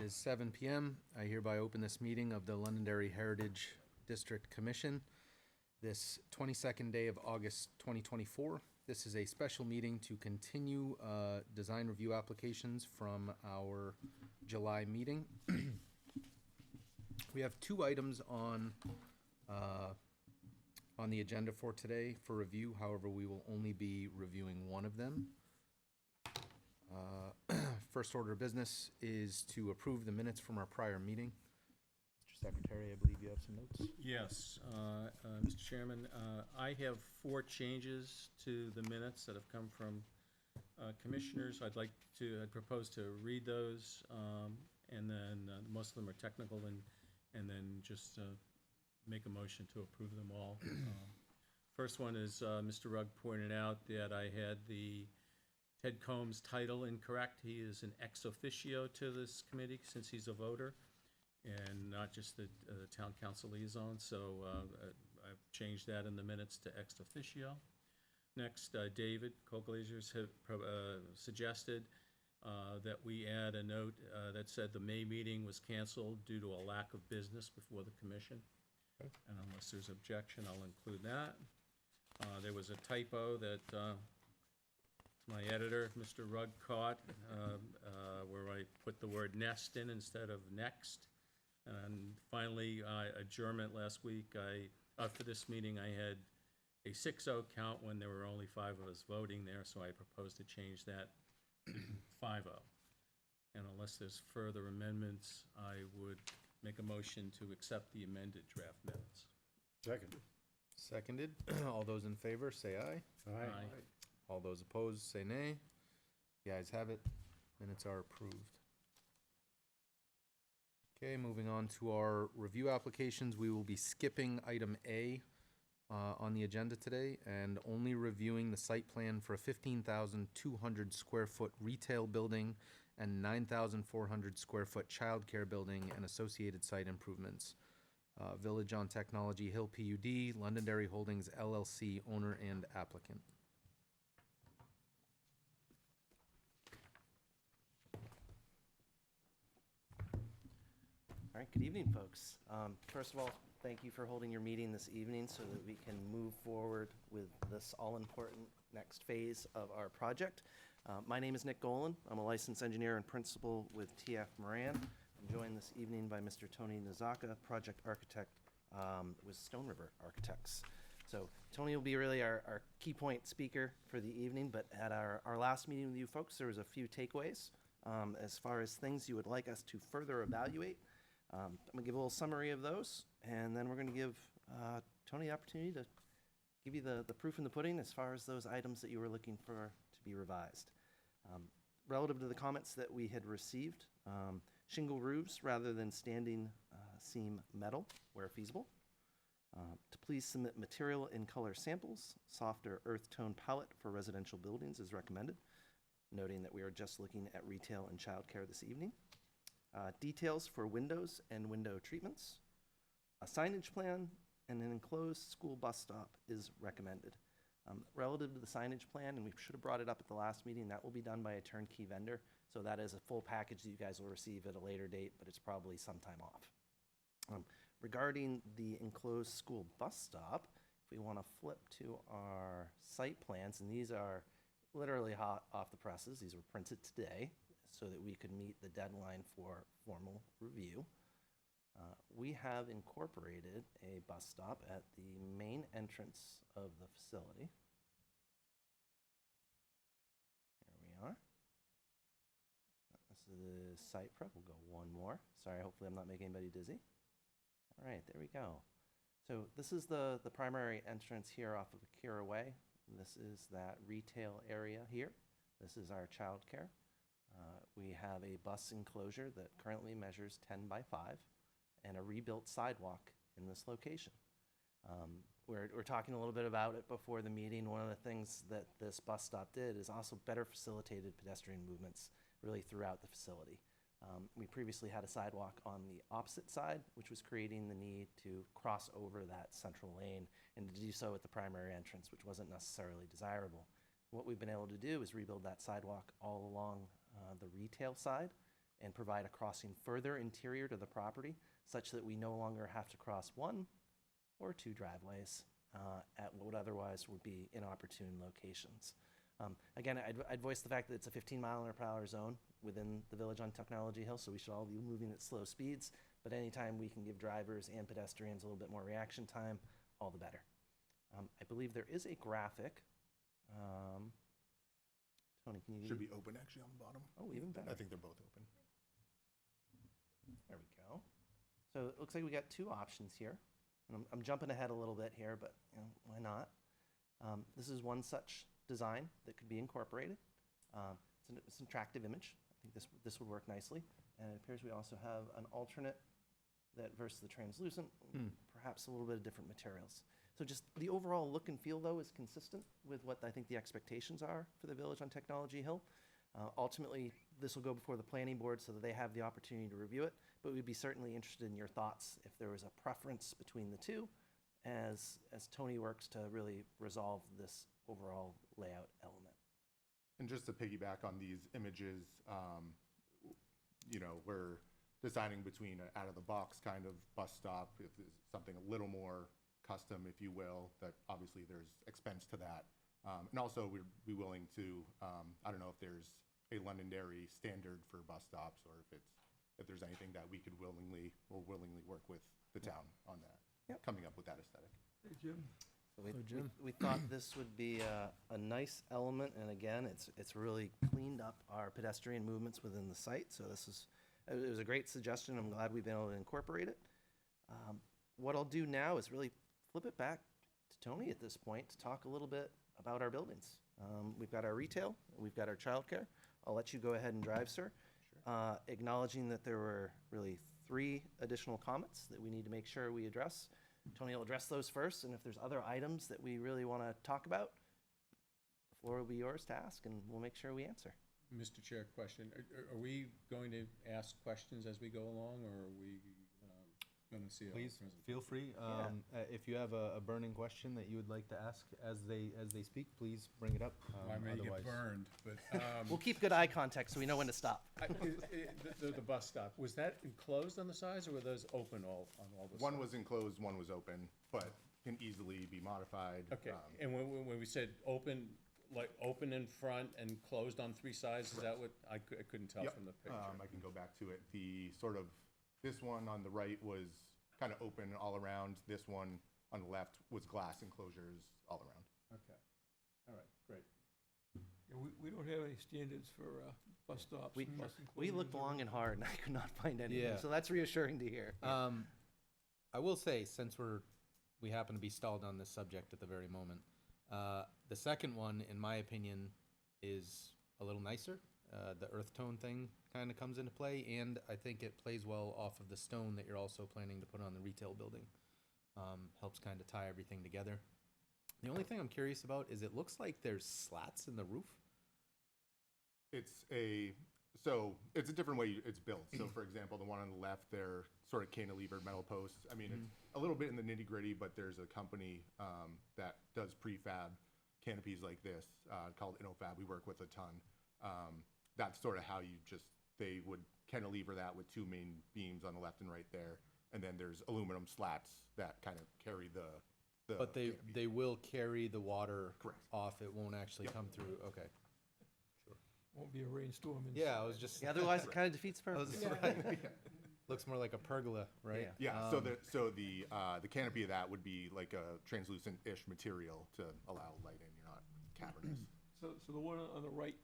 It is 7 p.m. I hereby open this meeting of the Londonderry Heritage District Commission, this 22nd day of August 2024. This is a special meeting to continue design review applications from our July meeting. We have two items on the agenda for today for review. However, we will only be reviewing one of them. First order of business is to approve the minutes from our prior meeting. Mr. Secretary, I believe you have some notes. Yes, Mr. Chairman, I have 4 changes to the minutes that have come from commissioners. I'd propose to read those, and then most of them are technical, and then just make a motion to approve them all. First one is Mr. Rugg pointed out that I had the Ted Combs title incorrect. He is an ex officio to this committee since he's a voter and not just the town council liaison. So I've changed that in the minutes to ex officio. Next, David Colglazers suggested that we add a note that said the May meeting was canceled due to a lack of business before the commission. Okay. And unless there's objection, I'll include that. There was a typo that my editor, Mr. Rugg, caught where I put the word nest in instead of next. And finally, adjournment last week, for this meeting, I had a 6-0 count when there were only 5 of us voting there, so I proposed to change that to 5-0. And unless there's further amendments, I would make a motion to accept the amended draft minutes. Second. Seconded. All those in favor, say aye. Aye. All those opposed, say nay. The ayes have it. Minutes are approved. Okay, moving on to our review applications. We will be skipping item A on the agenda today and only reviewing the site plan for a 15,200 square foot retail building and 9,400 square foot childcare building and associated site improvements. Village on Technology Hill PUD, Londonderry Holdings LLC, owner and applicant. All right, good evening, folks. First of all, thank you for holding your meeting this evening so that we can move forward with this all-important next phase of our project. My name is Nick Golan. I'm a licensed engineer and principal with TF Moran. I'm joined this evening by Mr. Tony Nozaka, project architect with Stone River Architects. So Tony will be really our key point speaker for the evening, but at our last meeting with you folks, there was a few takeaways as far as things you would like us to further evaluate. I'm going to give a little summary of those, and then we're going to give Tony the opportunity to give you the proof in the pudding as far as those items that you were looking for to be revised. Relative to the comments that we had received, shingle roofs rather than standing seam metal where feasible. To please submit material in color samples. Softer earth tone palette for residential buildings is recommended, noting that we are just looking at retail and childcare this evening. Details for windows and window treatments. A signage plan and an enclosed school bus stop is recommended. Relative to the signage plan, and we should have brought it up at the last meeting, that will be done by a turnkey vendor. So that is a full package that you guys will receive at a later date, but it's probably sometime off. Regarding the enclosed school bus stop, if we want to flip to our site plans, and these are literally hot off the presses. These were printed today so that we could meet the deadline for formal review. We have incorporated a bus stop at the main entrance of the facility. Here we are. This is site prep. We'll go one more. Sorry, hopefully I'm not making anybody dizzy. All right, there we go. So this is the primary entrance here off of Akira Way. This is that retail area here. This is our childcare. We have a bus enclosure that currently measures 10 by 5 and a rebuilt sidewalk in this location. We're talking a little bit about it before the meeting. One of the things that this bus stop did is also better facilitated pedestrian movements really throughout the facility. We previously had a sidewalk on the opposite side, which was creating the need to cross over that central lane and to do so at the primary entrance, which wasn't necessarily desirable. What we've been able to do is rebuild that sidewalk all along the retail side and provide a crossing further interior to the property such that we no longer have to cross one or two driveways at what otherwise would be inopportune locations. Again, I'd voice the fact that it's a 15-mile-per-hour zone within the village on Technology Hill, so we should all be moving at slow speeds. But anytime we can give drivers and pedestrians a little bit more reaction time, all the better. I believe there is a graphic. Tony, can you? Should be open actually on the bottom. Oh, even better. I think they're both open. There we go. So it looks like we got two options here. And I'm jumping ahead a little bit here, but why not? This is one such design that could be incorporated. It's an attractive image. I think this would work nicely. And it appears we also have an alternate that versus the translucent, perhaps a little bit of different materials. So just the overall look and feel, though, is consistent with what I think the expectations are for the village on Technology Hill. Ultimately, this will go before the planning board so that they have the opportunity to review it, but we'd be certainly interested in your thoughts if there was a preference between the two as Tony works to really resolve this overall layout element. And just to piggyback on these images, we're deciding between an out-of-the-box kind of bus stop, if there's something a little more custom, if you will, that obviously there's expense to that. And also we'd be willing to, I don't know if there's a Londonderry standard for bus stops or if there's anything that we could willingly work with the town on that, coming up with that aesthetic. Hey, Jim. So we thought this would be a nice element, and again, it's really cleaned up our pedestrian movements within the site, so it was a great suggestion. I'm glad we've been able to incorporate it. What I'll do now is really flip it back to Tony at this point to talk a little bit about our buildings. We've got our retail, we've got our childcare. I'll let you go ahead and drive, sir. Sure. Acknowledging that there were really 3 additional comments that we need to make sure we address. Tony will address those first, and if there's other items that we really want to talk about, the floor will be yours to ask, and we'll make sure we answer. Mr. Chair, question. Are we going to ask questions as we go along, or are we going to see our Please presentation? feel free. If you have a burning question that you would like to ask as they speak, please bring it up. I may get Otherwise- burned, but We'll keep good eye contact so we know when to stop. the bus stop, was that enclosed on the sides, or were those open on all the sides? One was enclosed, one was open, but can easily be modified. Okay, and when we said open, like open in front and closed on 3 sides, is that what, I couldn't tell Yep. from the picture? I can go back to it. This one on the right was kind of open all around. This one on the left was glass enclosures all around. Okay, all right, great. Yeah, we don't have any standards for bus stops. We and bus looked enclosures. long and hard, and I could not find anything, Yeah. so that's reassuring to hear. I will say, since we happen to be stalled on this subject at the very moment, the second one, in my opinion, is a little nicer. The earth tone thing kind of comes into play, and I think it plays well off of the stone that you're also planning to put on the retail building. Helps kind of tie everything together. The only thing I'm curious about is it looks like there's slats in the roof. It's a different way it's built. So for example, the one on the left, they're sort of cantilevered metal posts. I mean, it's a little bit in the nitty gritty, but there's a company that does prefab canopies like this called InnoFab. We work with a ton. That's sort of how they would cantilever that with 2 main beams on the left and right there. And then there's aluminum slats that kind of carry the But canopy. they will carry the water Correct. off. It won't actually Yep. come through. Okay. Won't be a rainstorm. Yeah, I was just. Yeah, otherwise, it kind of defeats the I was purpose. just right. Looks more like a pergola, right? Yeah, so the canopy of that would be like a translucent-ish material to allow light in. You're not cavernous. So the one on the right,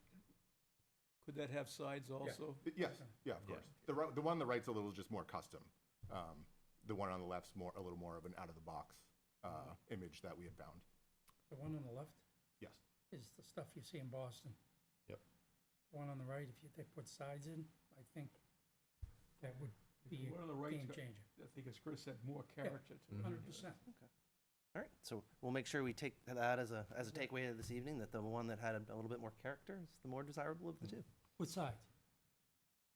could that have sides also? Yes, yeah, of course. The one on the right's a little just more custom. The one on the left's a little more of an out-of-the-box image that we had found. The one on the left Yes. is the stuff you see in Boston. Yep. The one on the right, if they put sides in, I think that would be The one on the a right's game got- changer. I think as Chris said, more character to it. 100%. All right, so we'll make sure we take that as a takeaway this evening, that the one that had a little bit more character is the more desirable of the two. With sides,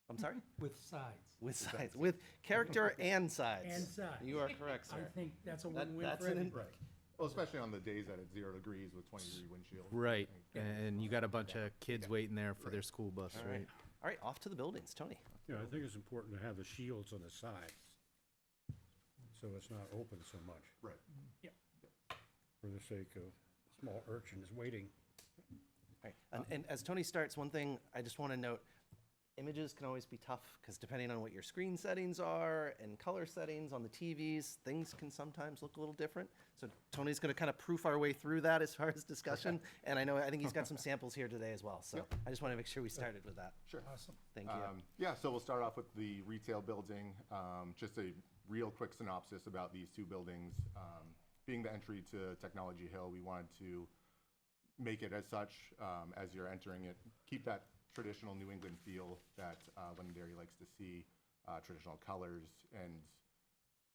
I'm sorry? with sides. With sides, with character and sides. And sides. You are correct, I sir. think that's a That- win-win that's for an everybody. Well, especially on the days that it's 0 degrees with 20-degree windshield. Right, and you got a bunch of kids waiting there for their school bus, All right. right? All right, off to the buildings. Tony? Yeah, I think it's important to have the shields on the sides, so it's not open so much, Right. for the sake of small urchins waiting. All right, and as Tony starts, one thing I just want to note, images can always be tough because depending on what your screen settings are and color settings on the TVs, things can sometimes look a little different. So Tony's going to kind of proof our way through that as far as discussion. And I think he's got some samples here today as well. So Yep. I just want to make sure we started with that. Sure. Awesome. Thank you. Yeah, so we'll start off with the retail building. Just a real quick synopsis about these two buildings. Being the entry to Technology Hill, we wanted to make it as such as you're entering it. Keep that traditional New England feel that Londonderry likes to see, traditional colors. And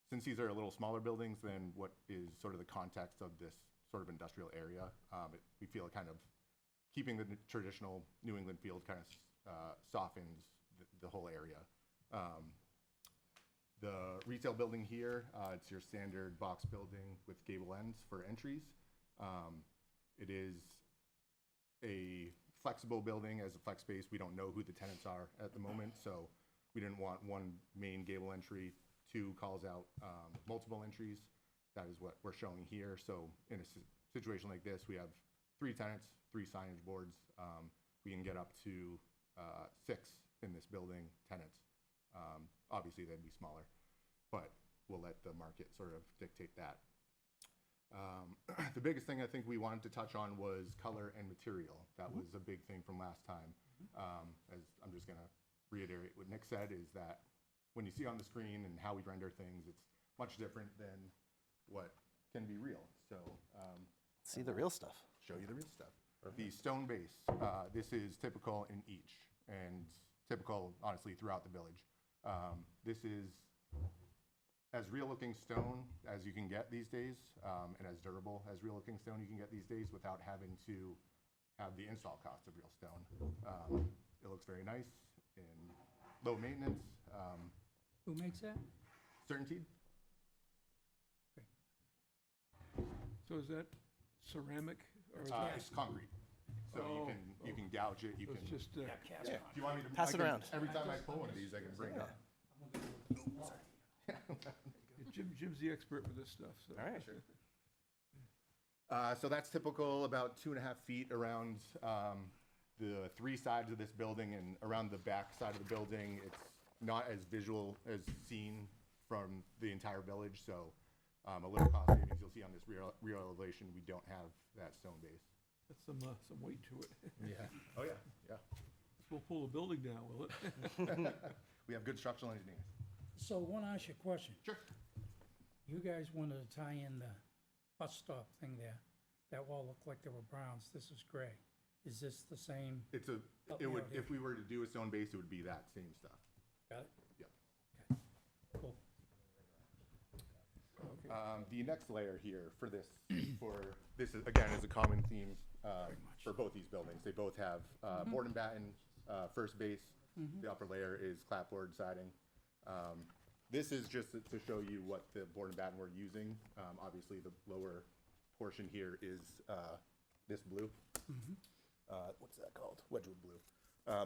since these are a little smaller buildings than what is sort of the context of this sort of industrial area, we feel kind of keeping the traditional New England feel kind of softens the whole area. The retail building here, it's your standard box building with gable ends for entries. It is a flexible building as a flex space. We don't know who the tenants are at the moment, so we didn't want one main gable entry, two calls out multiple entries. That is what we're showing here. So in a situation like this, we have 3 tenants, 3 signage boards. We can get up to 6 in this building tenants. Obviously, they'd be smaller, but we'll let the market sort of dictate that. The biggest thing I think we wanted to touch on was color and material. That was a big thing from last time. As I'm just going to reiterate what Nick said, is that when you see on the screen and how we render things, it's much different than what can be real. So See the real stuff. show you the real stuff. The stone base, this is typical in each, and typical, honestly, throughout the village. This is as real looking stone as you can get these days, and as durable as real looking stone you can get these days without having to have the install cost of real stone. It looks very nice and low maintenance. Who makes that? Certainty? So is that ceramic or is It's concrete. So Oh, you can gouge it, you so can. it's just, Yeah, if you want me to. Pass I it can- around. Every time I pull one of these, I can bring it up. Jim's the expert with this stuff, so. All right. So that's typical, about 2.5 feet around the 3 sides of this building, and around the back side of the building, it's not as visual as seen from the entire village, so a little cost savings. You'll see on this rear elevation, we don't have that stone base. That's some weight to it. Yeah. Oh, yeah, yeah. We'll pull the building down, will it? We have good structural engineers. So I want to ask you a question. Sure. You guys wanted to tie in the bus stop thing there. That wall looked like there were browns. This is gray. Is this the same? It Help me would, out here. if we were to do a stone base, it would be that same stuff. Got it? Yep. Okay. Cool. The next layer here for this, again, is a common theme for both these buildings. They both have board and batten first base. The upper layer is clapboard siding. This is just to show you what the board and batten we're using. Obviously, the lower portion here is this blue. What's that called? Wedgwood blue.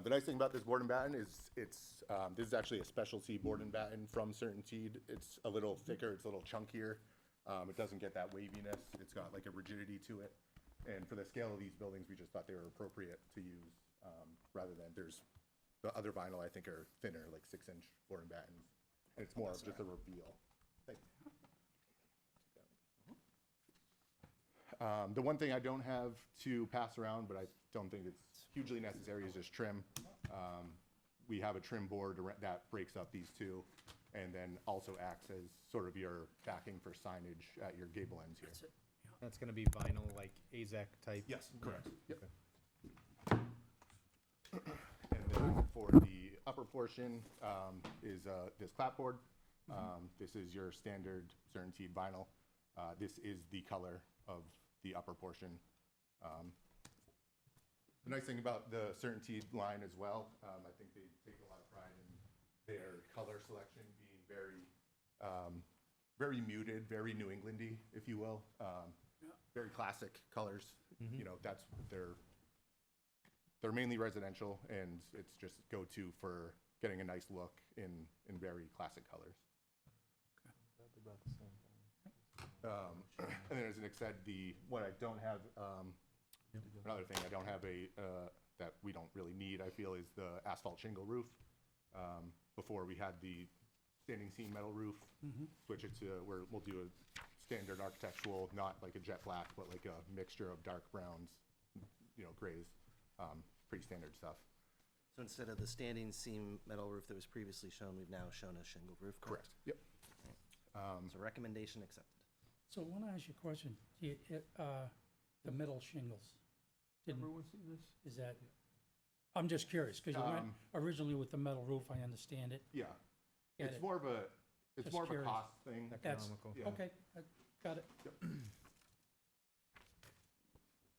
The nice thing about this board and batten is this is actually a specialty board and batten from Certainteed. It's a little thicker, it's a little chunkier. It doesn't get that waviness. It's got like a rigidity to it. And for the scale of these buildings, we just thought they were appropriate to use rather than the other vinyl I think are thinner, like 6-inch board and battens. And it's more of just a reveal. Thanks. The one thing I don't have to pass around, but I don't think it's hugely necessary, is just trim. We have a trim board that breaks up these two, and then also acts as sort of your backing for signage at your gable ends here. That's gonna be vinyl, like AZEC type? Yes, correct. Yep. And then for the upper portion is this clapboard. This is your standard Certainteed vinyl. This is the color of the upper portion. The nice thing about the Certainteed line as well, I think they take a lot of pride in their color selection being very muted, very New Englandy, if you will. Very classic colors. You know, that's they're mainly residential, and it's just go-to for getting a nice look in very classic colors. And then as Nick said, what I don't have, another thing I don't have that we don't really need, I feel, is the asphalt shingle roof. Before we had the standing seam metal roof, switch it to where we'll do a standard architectural, not like a jet black, but like a mixture of dark browns, grays, pretty standard stuff. So instead of the standing seam metal roof that was previously shown, we've now shown a shingle roof, correct? Yep. So recommendation accepted. So I want to ask you a question. The metal shingles, Everyone see this? is that, I'm just curious, because you went originally with the metal roof, I understand it. Yeah. Get It's it. more of a, Just curious. cost thing. That's, Economical. Yeah. okay, I got it.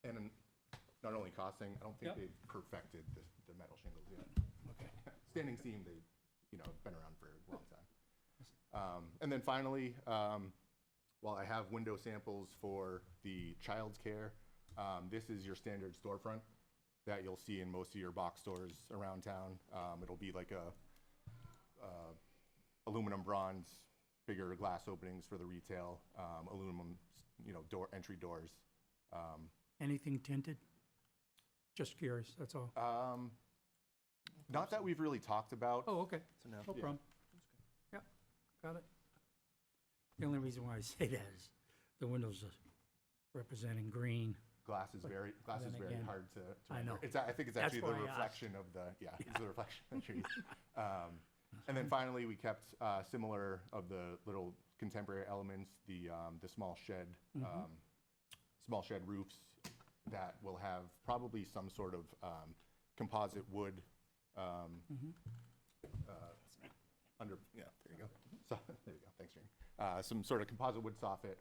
And not only costing, I don't think Yep. they've perfected the metal shingles yet. Okay. Standing seam, they, been around for a long time. And then finally, while I have window samples for the child's care, this is your standard storefront that you'll see in most of your box stores around town. It'll be like a aluminum bronze, bigger glass openings for the retail, aluminum, entry doors. Anything tinted? Just curious, that's all. Not that we've really talked about. Oh, okay, So now, no problem. Yeah, got it. The only reason why I say that is the windows are representing green. Glass is But very then again, hard to I render. know. I think it's That's actually the why I asked. reflection of it's the reflection of the trees. And then finally, we kept similar of the little contemporary elements, the small shed roofs that will have probably some sort of composite wood under. Yeah, there you go. So there you go. Thanks, Jane. Some sort of composite wood soffit.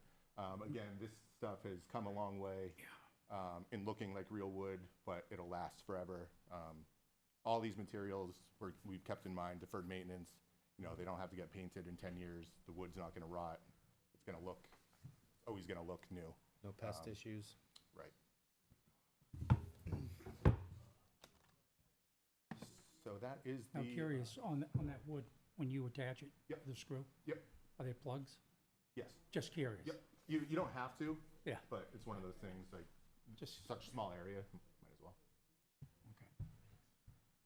Again, this stuff has come a long way in looking like real wood, but it'll last forever. All these materials we've kept in mind, deferred maintenance. They don't have to get painted in 10 years. The wood's not going to rot. It's going to always going to look new. No pest issues. Right. So that is the. I'm curious, on that wood, when you attach it Yep. to the screw, Yep. are they plugs? Yes. Just curious. Yep. You don't have to. Yeah. But it's one of those things, like, Just, such a small area, might as well. okay.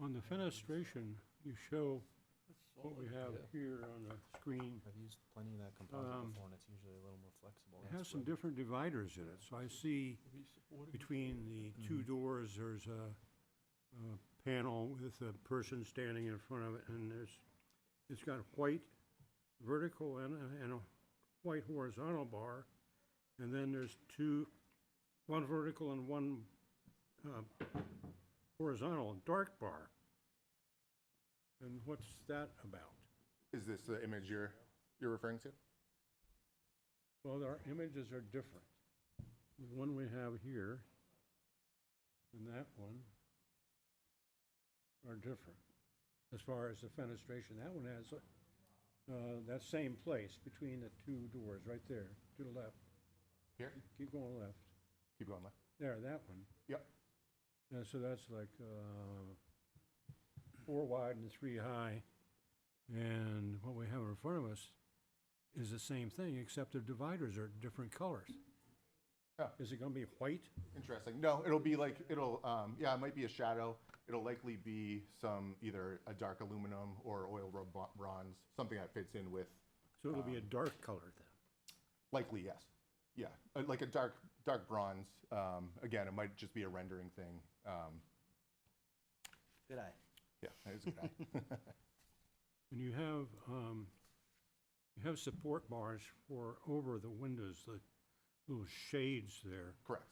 On the fenestration, you show what we have here on the screen. I've used plenty of that composite Um, before, and it's usually a little more flexible. It has some different dividers in it. So I see between the two doors, there's a panel with a person standing in front of it, and it's got white vertical and a white horizontal bar. And then there's one vertical and one horizontal dark bar. And what's that about? Is this the image you're referring to? Well, our images are different. The one we have here and that one are different as far as the fenestration. That one has that same place between the two doors, right there, to the left. Here? Keep going left. Keep going left. There, that one. Yep. And so that's like 4 wide and 3 high. And what we have in front of us is the same thing, except the dividers are different colors. Oh. Is it gonna be white? Interesting. No, it'll be like, it might be a shadow. It'll likely be either a dark aluminum or oil rub bronze, something that fits in with, So it'll be a dark color then? likely, yes. Yeah, like a dark bronze. Again, it might just be a rendering thing. good eye. Yeah, that is a good eye. And you have support bars for over the windows, the little shades there Correct.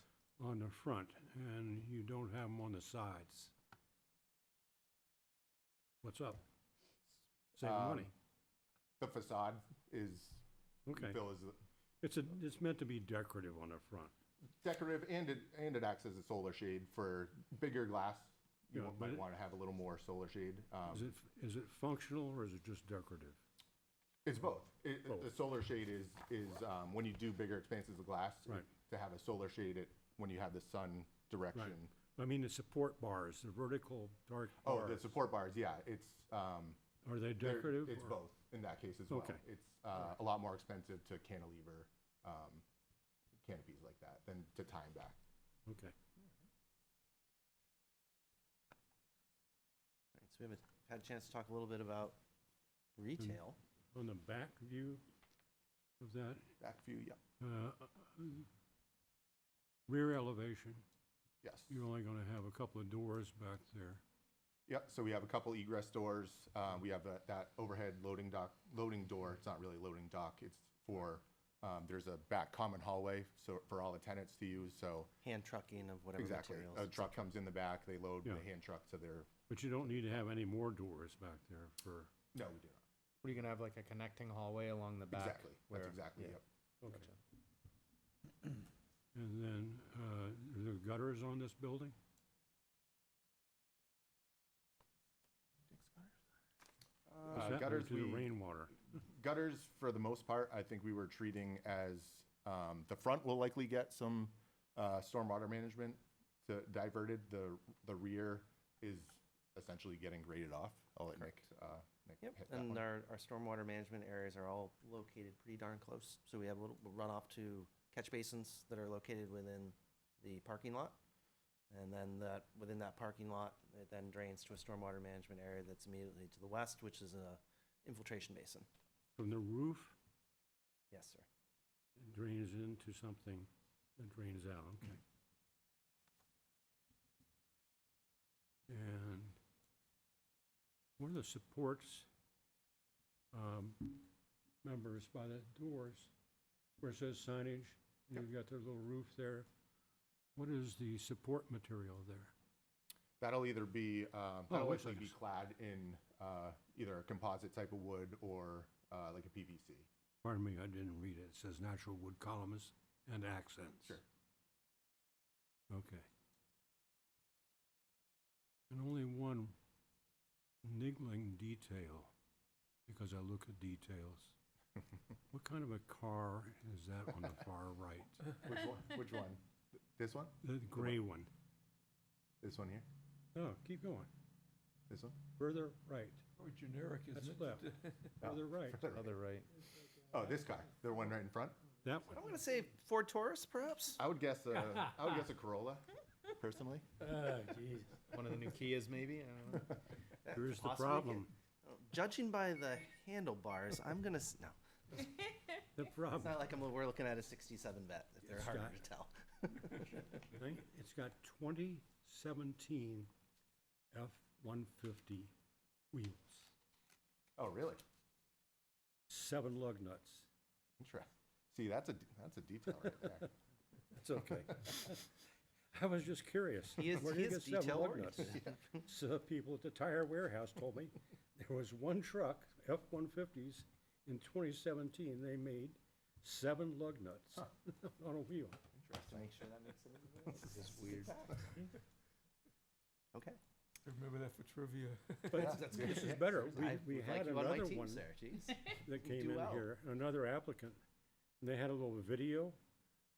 on the front, and you don't have them on the sides. What's up? Save money. The facade is, Okay. Bill, is It's meant to be decorative on the front. decorative, and it acts as a solar shade for bigger glass. You Yeah, might but want to have a little more solar shade. Is it functional or is it just decorative? It's both. The Both. solar shade is when you do bigger expanses of glass, Right. to have a solar shade when you have the sun direction I mean the support bars, the vertical dark Oh, bars. the support bars, yeah, it's, Are they decorative? it's or- both in that case as well. Okay. It's, a lot more expensive to cantilever, canopies like that than to tie 'em back. Okay. All right, so we had a chance to talk a little bit about retail. On the back view of that, Back view, yeah, rear elevation, yes. you're only gonna have a couple of doors back there. Yep, so we have a couple egress doors. We have that overhead loading door. It's not really loading dock. It's for, there's a back common hallway, so for all the tenants to use, so. Hand trucking of whatever Exactly. materials. A truck comes in the back, they load the Yeah. hand truck to their, But you don't need to have any more doors back there for, no, we do not. What, are you gonna have like a connecting hallway along the back? Exactly, that's where- exactly, yeah. yep. Gotcha. and then, are there gutters on this building? Is that Gutters, to the rainwater? gutters, for the most part, I think we were treating as, the front will likely get some, stormwater management to diverted. The rear is essentially getting graded off. I'll let Nick Yep, hit that and one. our stormwater management areas are all located pretty darn close. So we have a little runoff to catch basins that are located within the parking lot. And then within that parking lot, it then drains to a stormwater management area that's immediately to the west, which is a infiltration basin. From the roof, Yes, sir. it drains into something that drains out, okay. And what are the supports, members by the doors, where it says signage, and you've got the little roof there? What is the support material there? That'll either be, that'll wait a likely be second. clad in, either a composite type of wood or, like a PVC. Pardon me, I didn't read it. It says natural wood columns and accents. Sure. Okay. And only one niggling detail, because I look at details. What kind of a car is that on the far right? Which one? This one? The gray one. This one here? No, keep going. This one? Further right. Or generic, That's isn't it? left. Further right. Other right. Oh, this car, the one right in front? That I'm one. going to say Ford Taurus, perhaps? I would guess a Corolla, personally. Oh, jeez. One of the new Kias, maybe? I don't know. Here's the Possibly problem. Judging by the handlebars, I'm going to, no. The It's problem. not like we're looking at a 67 vet, if they're It's harder got- to tell. It's got 2017 F-150 wheels, Oh, really? 7 lug nuts. Interesting. See, that's a detail right there. That's okay. I was just curious. He is, Where he do you is get 7 detail lug oriented. nuts? So people at the tire warehouse told me there was one truck, F-150s, in 2017, they made 7 lug nuts on a wheel. Make sure that makes it into the This is weird. Okay. Remember that for trivia. But this is better. I We would had like you on my another team, one sir, jeez. that You came do in well. here, another applicant, and they had a little video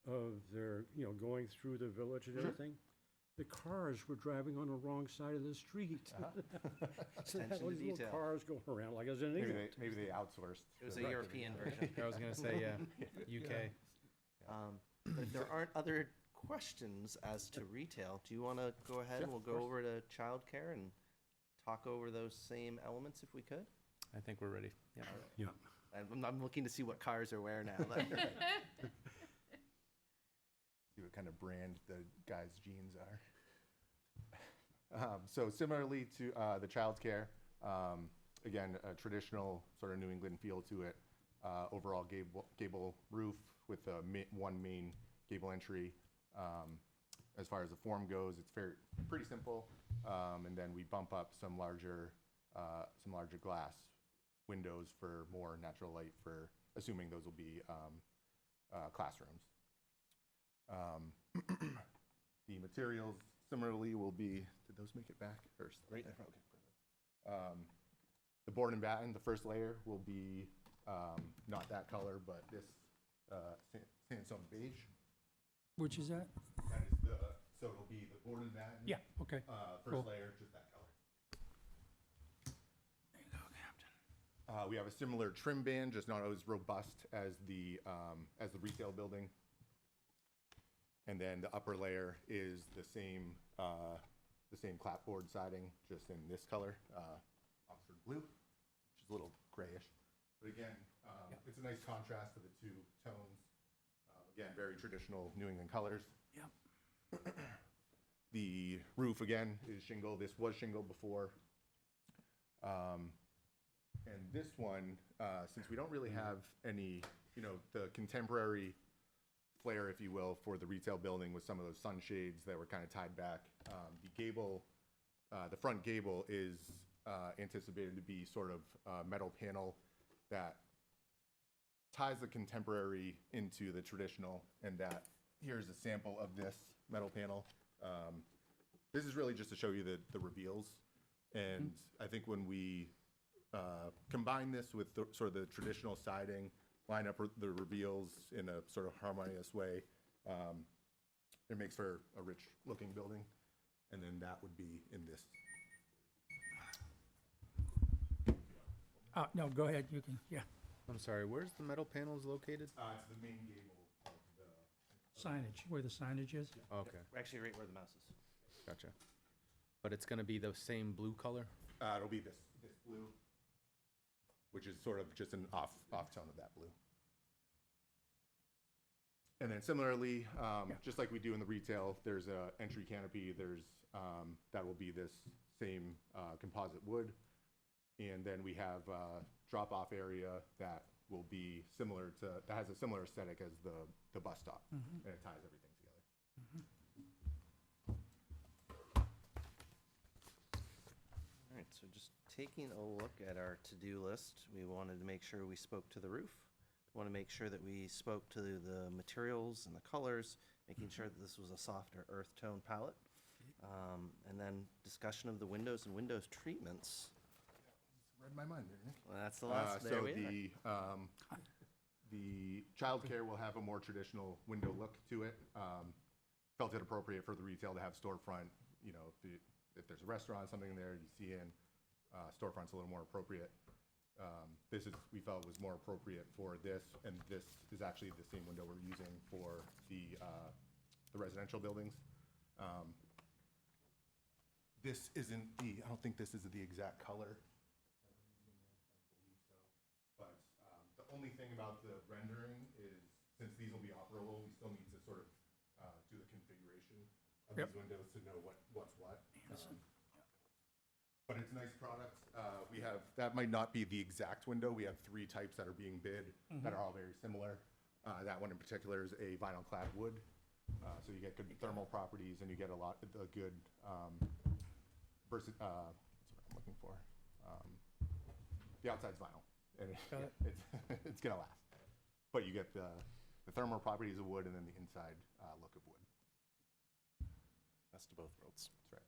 of their, going through the village and everything. The cars were driving on the wrong side of the street. So they had Attention to all these little detail. cars going around like it was in England. Maybe they outsourced. It was the- a European version. I was gonna say, yeah, UK. But if there aren't other questions as to retail, do you want to go ahead and we'll go over to childcare and talk over those same elements if we could? I think we're ready. Yeah. Yeah. I'm looking to see what cars are where now. See what kind of brand the guy's jeans are. So similarly to the childcare, again, a traditional sort of New England feel to it. Overall gable roof with one main gable entry. As far as the form goes, it's pretty simple. And then we bump up some larger glass windows for more natural light, for assuming those will be classrooms. The materials similarly will be, did those make it back first? Right there, okay. The board and batten, the first layer will be not that color, but this sandstone beige. Which is that? That is the So it'll be the board and batten. Yeah, okay. First Cool. layer, just that color. We have a similar trim band, just not as robust as the retail building. And then the upper layer is the same clapboard siding, just in this color, Oxford blue, which is a little grayish. But again, it's a nice contrast to the two tones. Again, very traditional New England colors. Yep. The roof, again, is shingle. This was shingle before. And this one, since we don't really have any, the contemporary flair, if you will, for the retail building with some of those sunshades that were kind of tied back, the front gable is anticipated to be sort of a metal panel that ties the contemporary into the traditional, and that here's a sample of this metal panel. This is really just to show you the reveals, and I think when we combine this with sort of the traditional siding, line up the reveals in a sort of harmonious way, it makes for a rich looking building, and then that would be in this. No, go ahead, you can, yeah, I'm sorry, where's the metal panels located? It's the main gable of the. signage, where the signage is. Okay, We're actually right where the mouse is. gotcha. But it's gonna be the same blue color? It'll be this blue, which is sort of just an off tone of that blue. And then similarly, just like we do in the retail, there's a entry canopy. There's that will be this same composite wood, and then we have a drop-off area that will be similar to, that has a similar aesthetic as the bus stop, and it ties everything together. All right, so just taking a look at our to-do list, we wanted to make sure we spoke to the roof. Want to make sure that we spoke to the materials and the colors, making sure that this was a softer earth tone palette. And then discussion of the windows and windows treatments. Read my mind there, Nick. Well, that's the last, there we are. The childcare will have a more traditional window look to it. Felt it appropriate for the retail to have storefront, if there's a restaurant, something there you see in, storefront's a little more appropriate. We felt was more appropriate for this, and this is actually the same window we're using for the residential buildings. This isn't I don't think this is the exact color. But the only thing about the rendering is, since these will be operable, we still need to sort of do the configuration of Yep. these windows to know what's what. But it's a nice product. We have, that might not be the exact window. We have 3 types that are being bid that are all very similar. That one in particular is a vinyl clad wood. So you get good thermal properties, and you get a lot of the good what's what I'm looking for. The outside's vinyl, and Got it. it's gonna last. But you get the thermal properties of wood, and then the inside look of wood. Best of both worlds. That's right.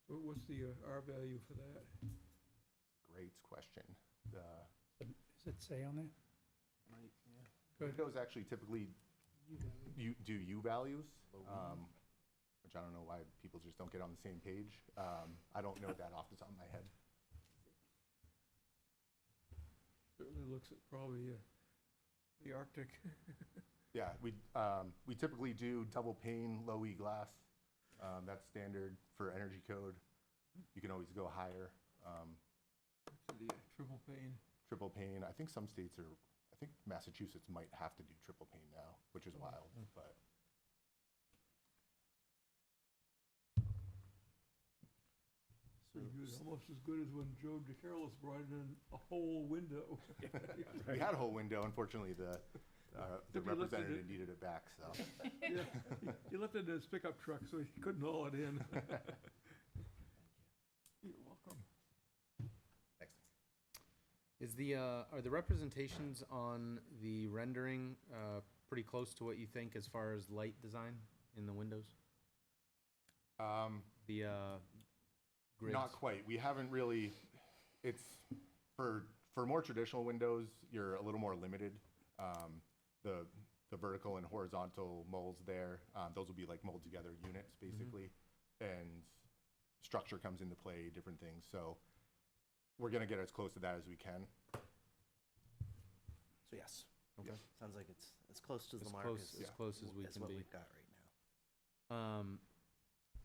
What's the R value for that? Great question. Does it say on there? Good. Windows actually typically do U values, which I don't know why people just don't get on the same page. I don't know that off the top of my head. Certainly looks at probably the Arctic. Yeah, we typically do double pane, low E glass. That's standard for energy code. You can always go higher. The triple pane. Triple pane, I think some states are, I think Massachusetts might have to do triple pane now, which is wild, but. Pretty good, almost as good as when Joe DeCarlos brought in a whole window. We had a whole window, unfortunately, the If you lifted representative it- needed it back, so. Yeah, he left it in his pickup truck, so he couldn't haul it in. You're welcome. Thanks. Is are the representations on the rendering pretty close to what you think as far as light design in the windows? The grids? Not quite. We haven't really, it's, for more traditional windows, you're a little more limited. The the vertical and horizontal molds there. Those will be like mold together units, basically. And structure comes into play, different things. So we're gonna get as close to that as we can. So yes. Okay. Sounds like it's as close to the As mark close, as, as close as we as can what be. we've got right now.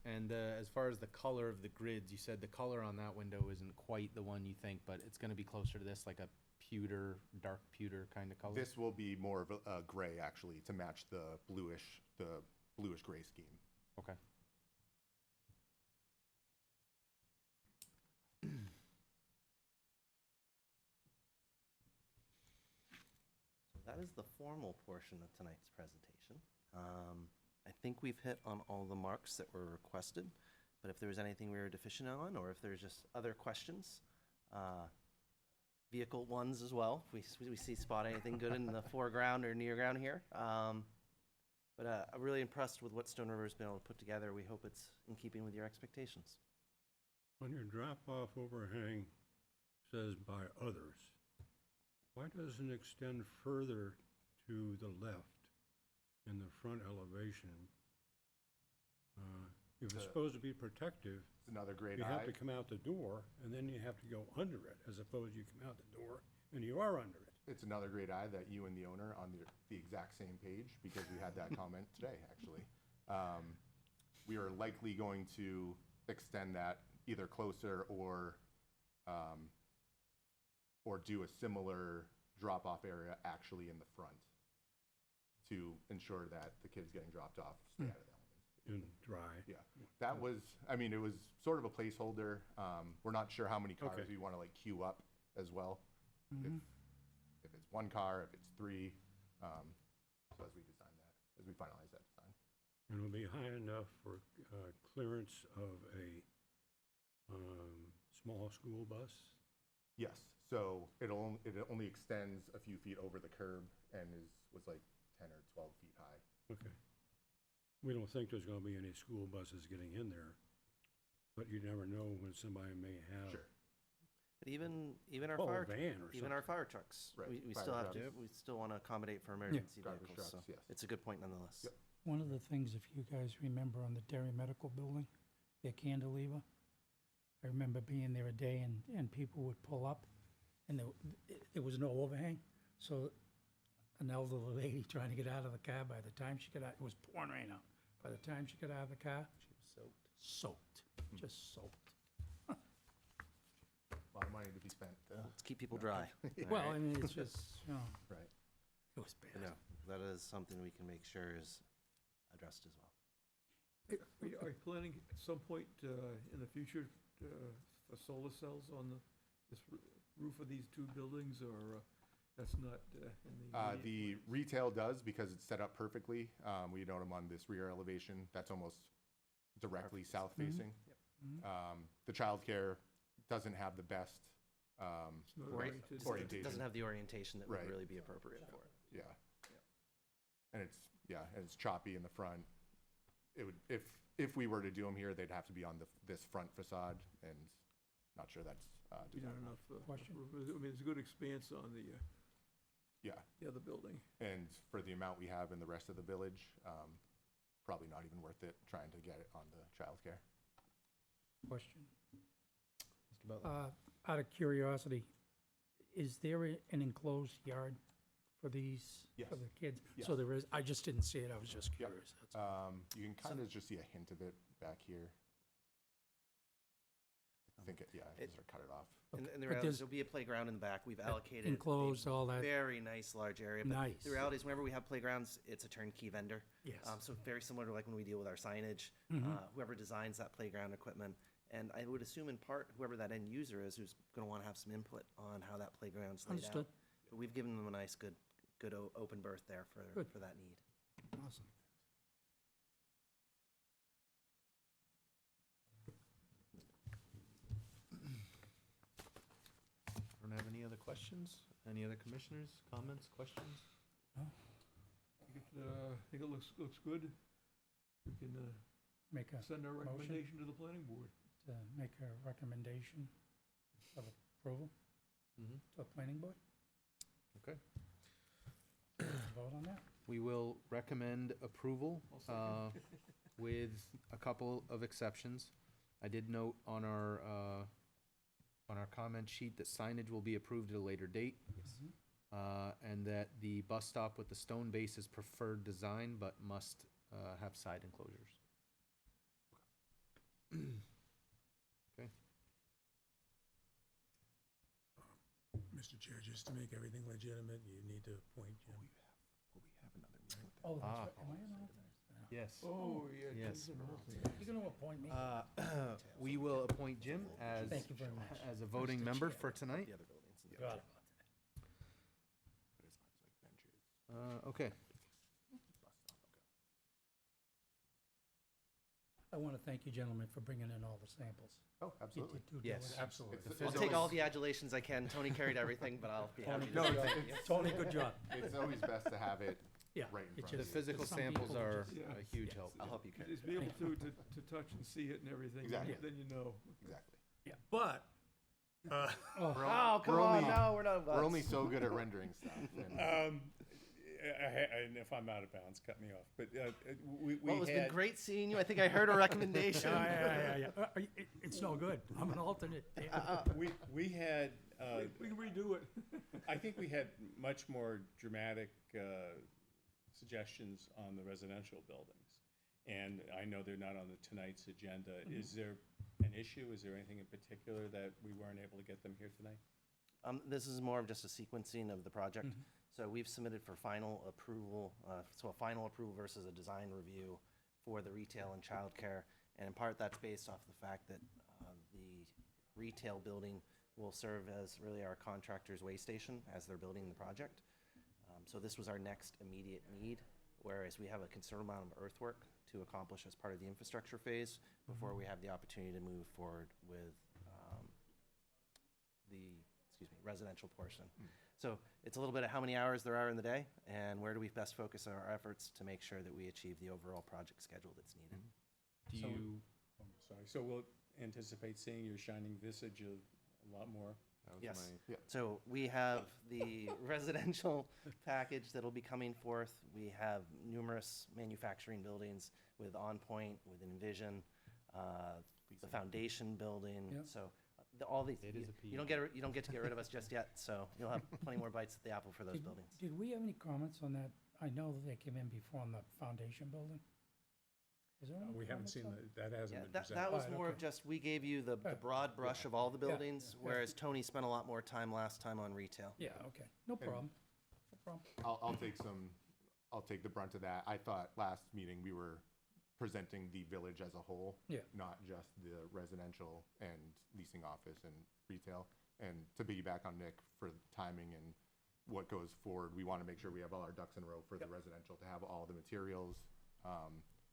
And as far as the color of the grids, you said the color on that window isn't quite the one you think, but it's gonna be closer to this, like a pewter, dark pewter kind of color? This will be more of a gray, actually, to match the bluish gray scheme. Okay. So that is the formal portion of tonight's presentation. I think we've hit on all the marks that were requested, but if there was anything we were deficient on, or if there's just other questions, vehicle ones as well, if we see spot anything good in the foreground or near ground here. But I'm really impressed with what Stone River's been able to put together. We hope it's in keeping with your expectations. On your drop-off overhang says by others. Why doesn't it extend further to the left in the front elevation? If it's supposed to be protective, It's another grade you have I. to come out the door, and then you have to go under it, as opposed you come out the door and you are under it. It's another grade I that you and the owner on the exact same page, because we had that comment today, actually. We are likely going to extend that either closer or do a similar drop-off area actually in the front to ensure that the kids getting dropped off stay out of the elements. And dry. Yeah, that was, I mean, it was sort of a placeholder. We're not sure how many cars Okay. we want to like queue up as well. If it's one car, if it's three, so as we design that, as we finalize that design. And it'll be high enough for clearance of a small school bus? Yes, so it only extends a few feet over the curb and was like 10 or 12 feet high. Okay. We don't think there's gonna be any school buses getting in there, but you never know when somebody may have. Sure. But even our Oh, fire a van or even our something. fire trucks, Right, we fire still have trucks. to we still want to accommodate for emergency Garbage vehicles. trucks, So yes. it's a good point nonetheless. Yep. One of the things, if you guys remember on the Derry Medical Building, their cantilever, I remember being there a day and people would pull up and there was no overhang. So an elderly lady trying to get out of the car, by the time she got out, it was pouring rain out. By the time she got out of the car, she was soaked, just soaked. A lot of money to be spent. Let's keep people dry. Well, I mean, it's just, you know, Right. it was bad. No, that is something we can make sure is addressed as well. Are you planning at some point in the future for solar cells on this roof of these two buildings, or that's not in the immediate The plans? retail does, because it's set up perfectly. We note them on this rear elevation. That's almost directly south facing. The childcare doesn't have the best, It's not Right. oriented- Orientation. It doesn't have the orientation that would Right. really be appropriate for it. yeah. And it's choppy in the front. It would, if we were to do them here, they'd have to be on this front facade, and not sure that's, You don't desirable. enough, Question? I mean, there's a good expanse on Yeah, the other building. and for the amount we have in the rest of the village, probably not even worth it trying to get it on the childcare. Question. Mr. Butler? Out of curiosity, is there an enclosed yard for these, for Yes. the kids? Yes. So there is, I just didn't see it, I was just Yep. curious. That's all. You can kind of just see a hint of it back here. I think I just sort of cut it off. And the But reality is there's- there'll be a playground in the back. We've allocated a Enclosed, all that, very nice large area. But nice. the reality is whenever we have playgrounds, it's a turnkey vendor. Yes. So very similar to like when we deal with our signage, whoever designs that playground equipment. And I would assume in part, whoever that end user is, who's going to want to have some input on how that playground's laid Understood. out. But we've given them a nice, good open berth there Good. for that need. Awesome. Don't have any other questions? Any other commissioners, comments, questions? I think it looks good. We can Make a, send our recommendation to the planning board. to make a recommendation of approval Mm-hmm. to the planning board? Okay. Vote on that? We will recommend approval with a couple of exceptions. I did note on our comment sheet that signage will be approved at a later date. And that the bus stop with the stone base is preferred design, but must have side enclosures. Okay. Mr. Chair, just to make everything legitimate, you need to appoint Jim. Oh, that's Ah. right. Am I an alternate? Yes. Oh, yeah. Yes. Jim's an alternate. You're gonna appoint me? We will appoint Jim as, Thank you very much. as a voting member for tonight. The other buildings. in the Got project. it. Okay. I want to thank you, gentlemen, for bringing in all the samples. Oh, You absolutely. did due Yes. diligence. Absolutely. It's- I'll it's take all always- the adulations I can. Tony carried everything, but I'll be Tony, happy good to. No, job. it's- Tony, good job. It's always best to have it Yeah. right in it front The of just- you. physical some samples people are just- Yeah. a huge help. I'll help you carry. Just be able to touch and see it and everything, Exactly. then you know. Exactly. But, Oh, Oh, come we're on, only- no, we're not. We're only so good at rendering stuff. And and if I'm out of bounds, cut me off. But we Well, it's been had, great seeing you. I think I heard a recommendation. yeah. It's no good. I'm an alternate. we had, We can redo it. I think we had much more dramatic suggestions on the residential buildings. And I know they're not on tonight's agenda. Is there an issue? Is there anything in particular that we weren't able to get them here tonight? This is more of just a sequencing of the project. So we've submitted for final approval, so a final approval versus a design review for the retail and childcare. And in part, that's based off the fact that the retail building will serve as really our contractor's way station as they're building the project. So this was our next immediate need, whereas we have a considerable amount of earthwork to accomplish as part of the infrastructure phase before we have the opportunity to move forward with the residential portion. So it's a little bit of how many hours there are in the day and where do we best focus our efforts to make sure that we achieve the overall project schedule that's needed. Do So- you, I'm sorry. So we'll anticipate seeing your shining visage a lot more. that was Yes. Yeah. So we have the residential package that'll be coming forth. We have numerous manufacturing buildings with On Point, with Envision, the foundation building. Yep. So all these, It is a you don't get to get rid of us just yet. So you'll have plenty more bites at the apple for those Did- buildings. Did we have any comments on that? I know that they came in before on the foundation building. Is there any We haven't comments seen on that hasn't Yeah, been that presented. was Right, more of okay. just, we gave you the Right. broad brush of all the buildings, yeah. whereas Tony spent a lot more time last time on retail. Yeah, okay. No problem. No problem. I'll take the brunt of that. I thought last meeting we were presenting the village as a whole. Yeah. Not just the residential and leasing office and retail. And to piggyback on Nick for timing and what goes forward, we want to make sure we have all our ducks in a row for the residential, to have all the materials.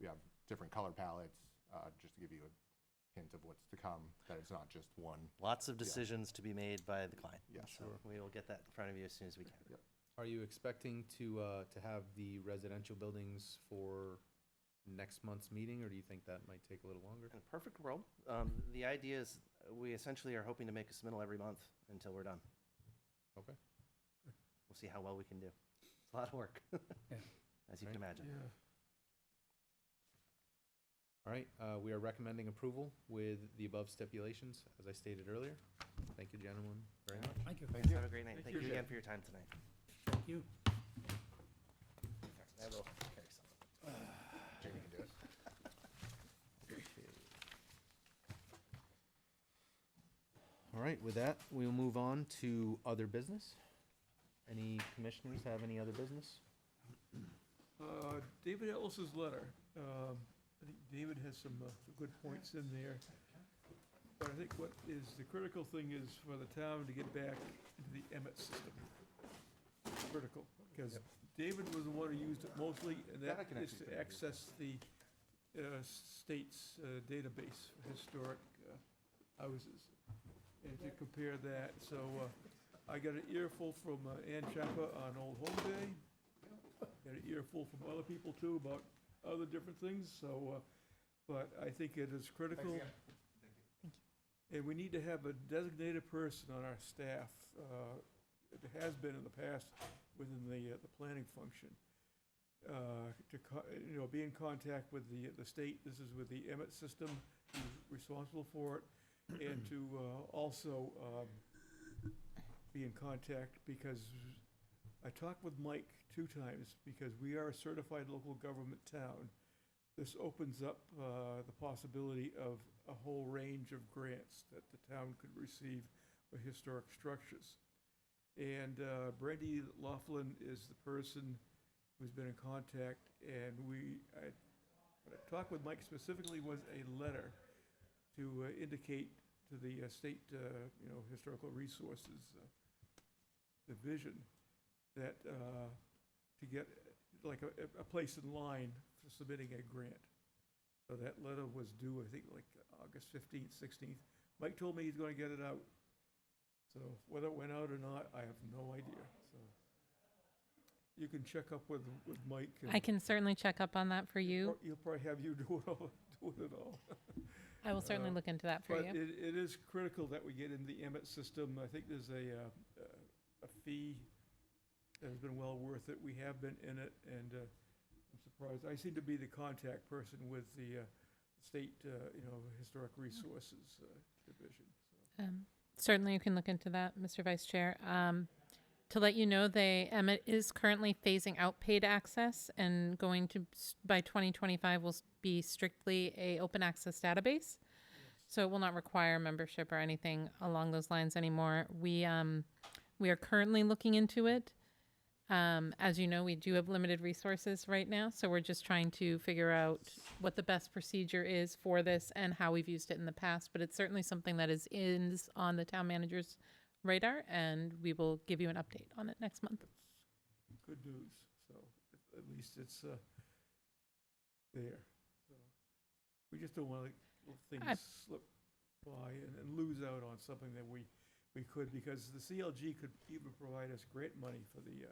We have different color palettes, just to give you a hint of what's to come, that it's not just one. Lots of decisions to be made by the client. Yeah, So we will get that in front of you as soon as we can. Yep. are you expecting to have the residential buildings for next month's meeting, or do you think that might take a little longer? In a perfect world, the idea is we essentially are hoping to make a submittal every month until we're done. Okay. We'll see how well we can do. It's a lot of work, Yeah. as you can imagine. Yeah. All right, we are recommending approval with the above stipulations, as I stated earlier. Thank you, gentlemen, very much. Thank you. Thank you. Have a great night. Thank you you. again for your time tonight. Thank you. I will carry some. Jamie can do it. All right, with that, we'll move on to other business. Any commissioners have any other business? David Ellis's letter, I think David has some good points in there. But I think what is, the critical thing is for the town to get back into the Emmett system. Critical, because David was the one who used it mostly, and That I that can is actually to say. access the state's database for historic houses, and to compare that. So I got an earful from Ann Chapa on Old Home Day. Got an earful from other people too about other different things, so, but I think it is critical. And we need to have a designated person on our staff. It has been in the past within the planning function, be in contact with the state. This is with the Emmett system, who's responsible for it, and to also be in contact, because I talked with Mike 2 times, because we are a certified local government town. This opens up the possibility of a whole range of grants that the town could receive for historic structures. And Brandy Laughlin is the person who's been in contact, and what I talked with Mike specifically was a letter to indicate to the state, historical resources division that to get like a place in line for submitting a grant. So that letter was due, I think, like August 15th, 16th. Mike told me he's going to get it out. So whether it went out or not, I have no idea. So you can check up with Mike. And I can certainly check up on that for you. He'll probably have you do it all. I will certainly look into that for But you. it is critical that we get in the Emmett system. I think there's a fee that has been well worth it. We have been in it, and I'm surprised. I seem to be the contact person with the state, historic resources division. So. Certainly, you can look into that, Mr. Vice Chair. To let you know, Emmett is currently phasing out paid access and going to, by 2025, will be strictly a open access database. So it will not require membership or anything along those lines anymore. We are currently looking into it. As you know, we do have limited resources right now, so we're just trying to figure out what the best procedure is for this and how we've used it in the past. But it's certainly something that is on the town manager's radar, and we will give you an update on it next month. Good news. So at least it's there. So we just don't want to let things slip by and lose out on something that we could, because the CLG could even provide us grant money for the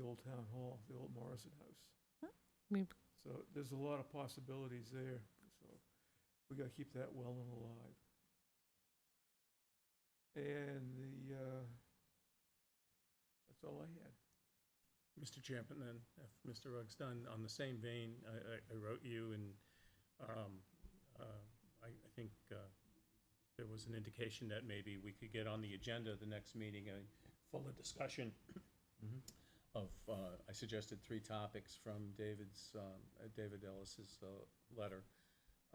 old town hall, the old Morrison House. We- So there's a lot of possibilities there. So we got to keep that well and alive. And that's all I had. Mr. Chairman, then, if Mr. Rugg's done, on the same vein, I wrote you, and I think there was an indication that maybe we could get on the agenda the next meeting, a fuller discussion of, I suggested 3 topics from David Ellis's letter.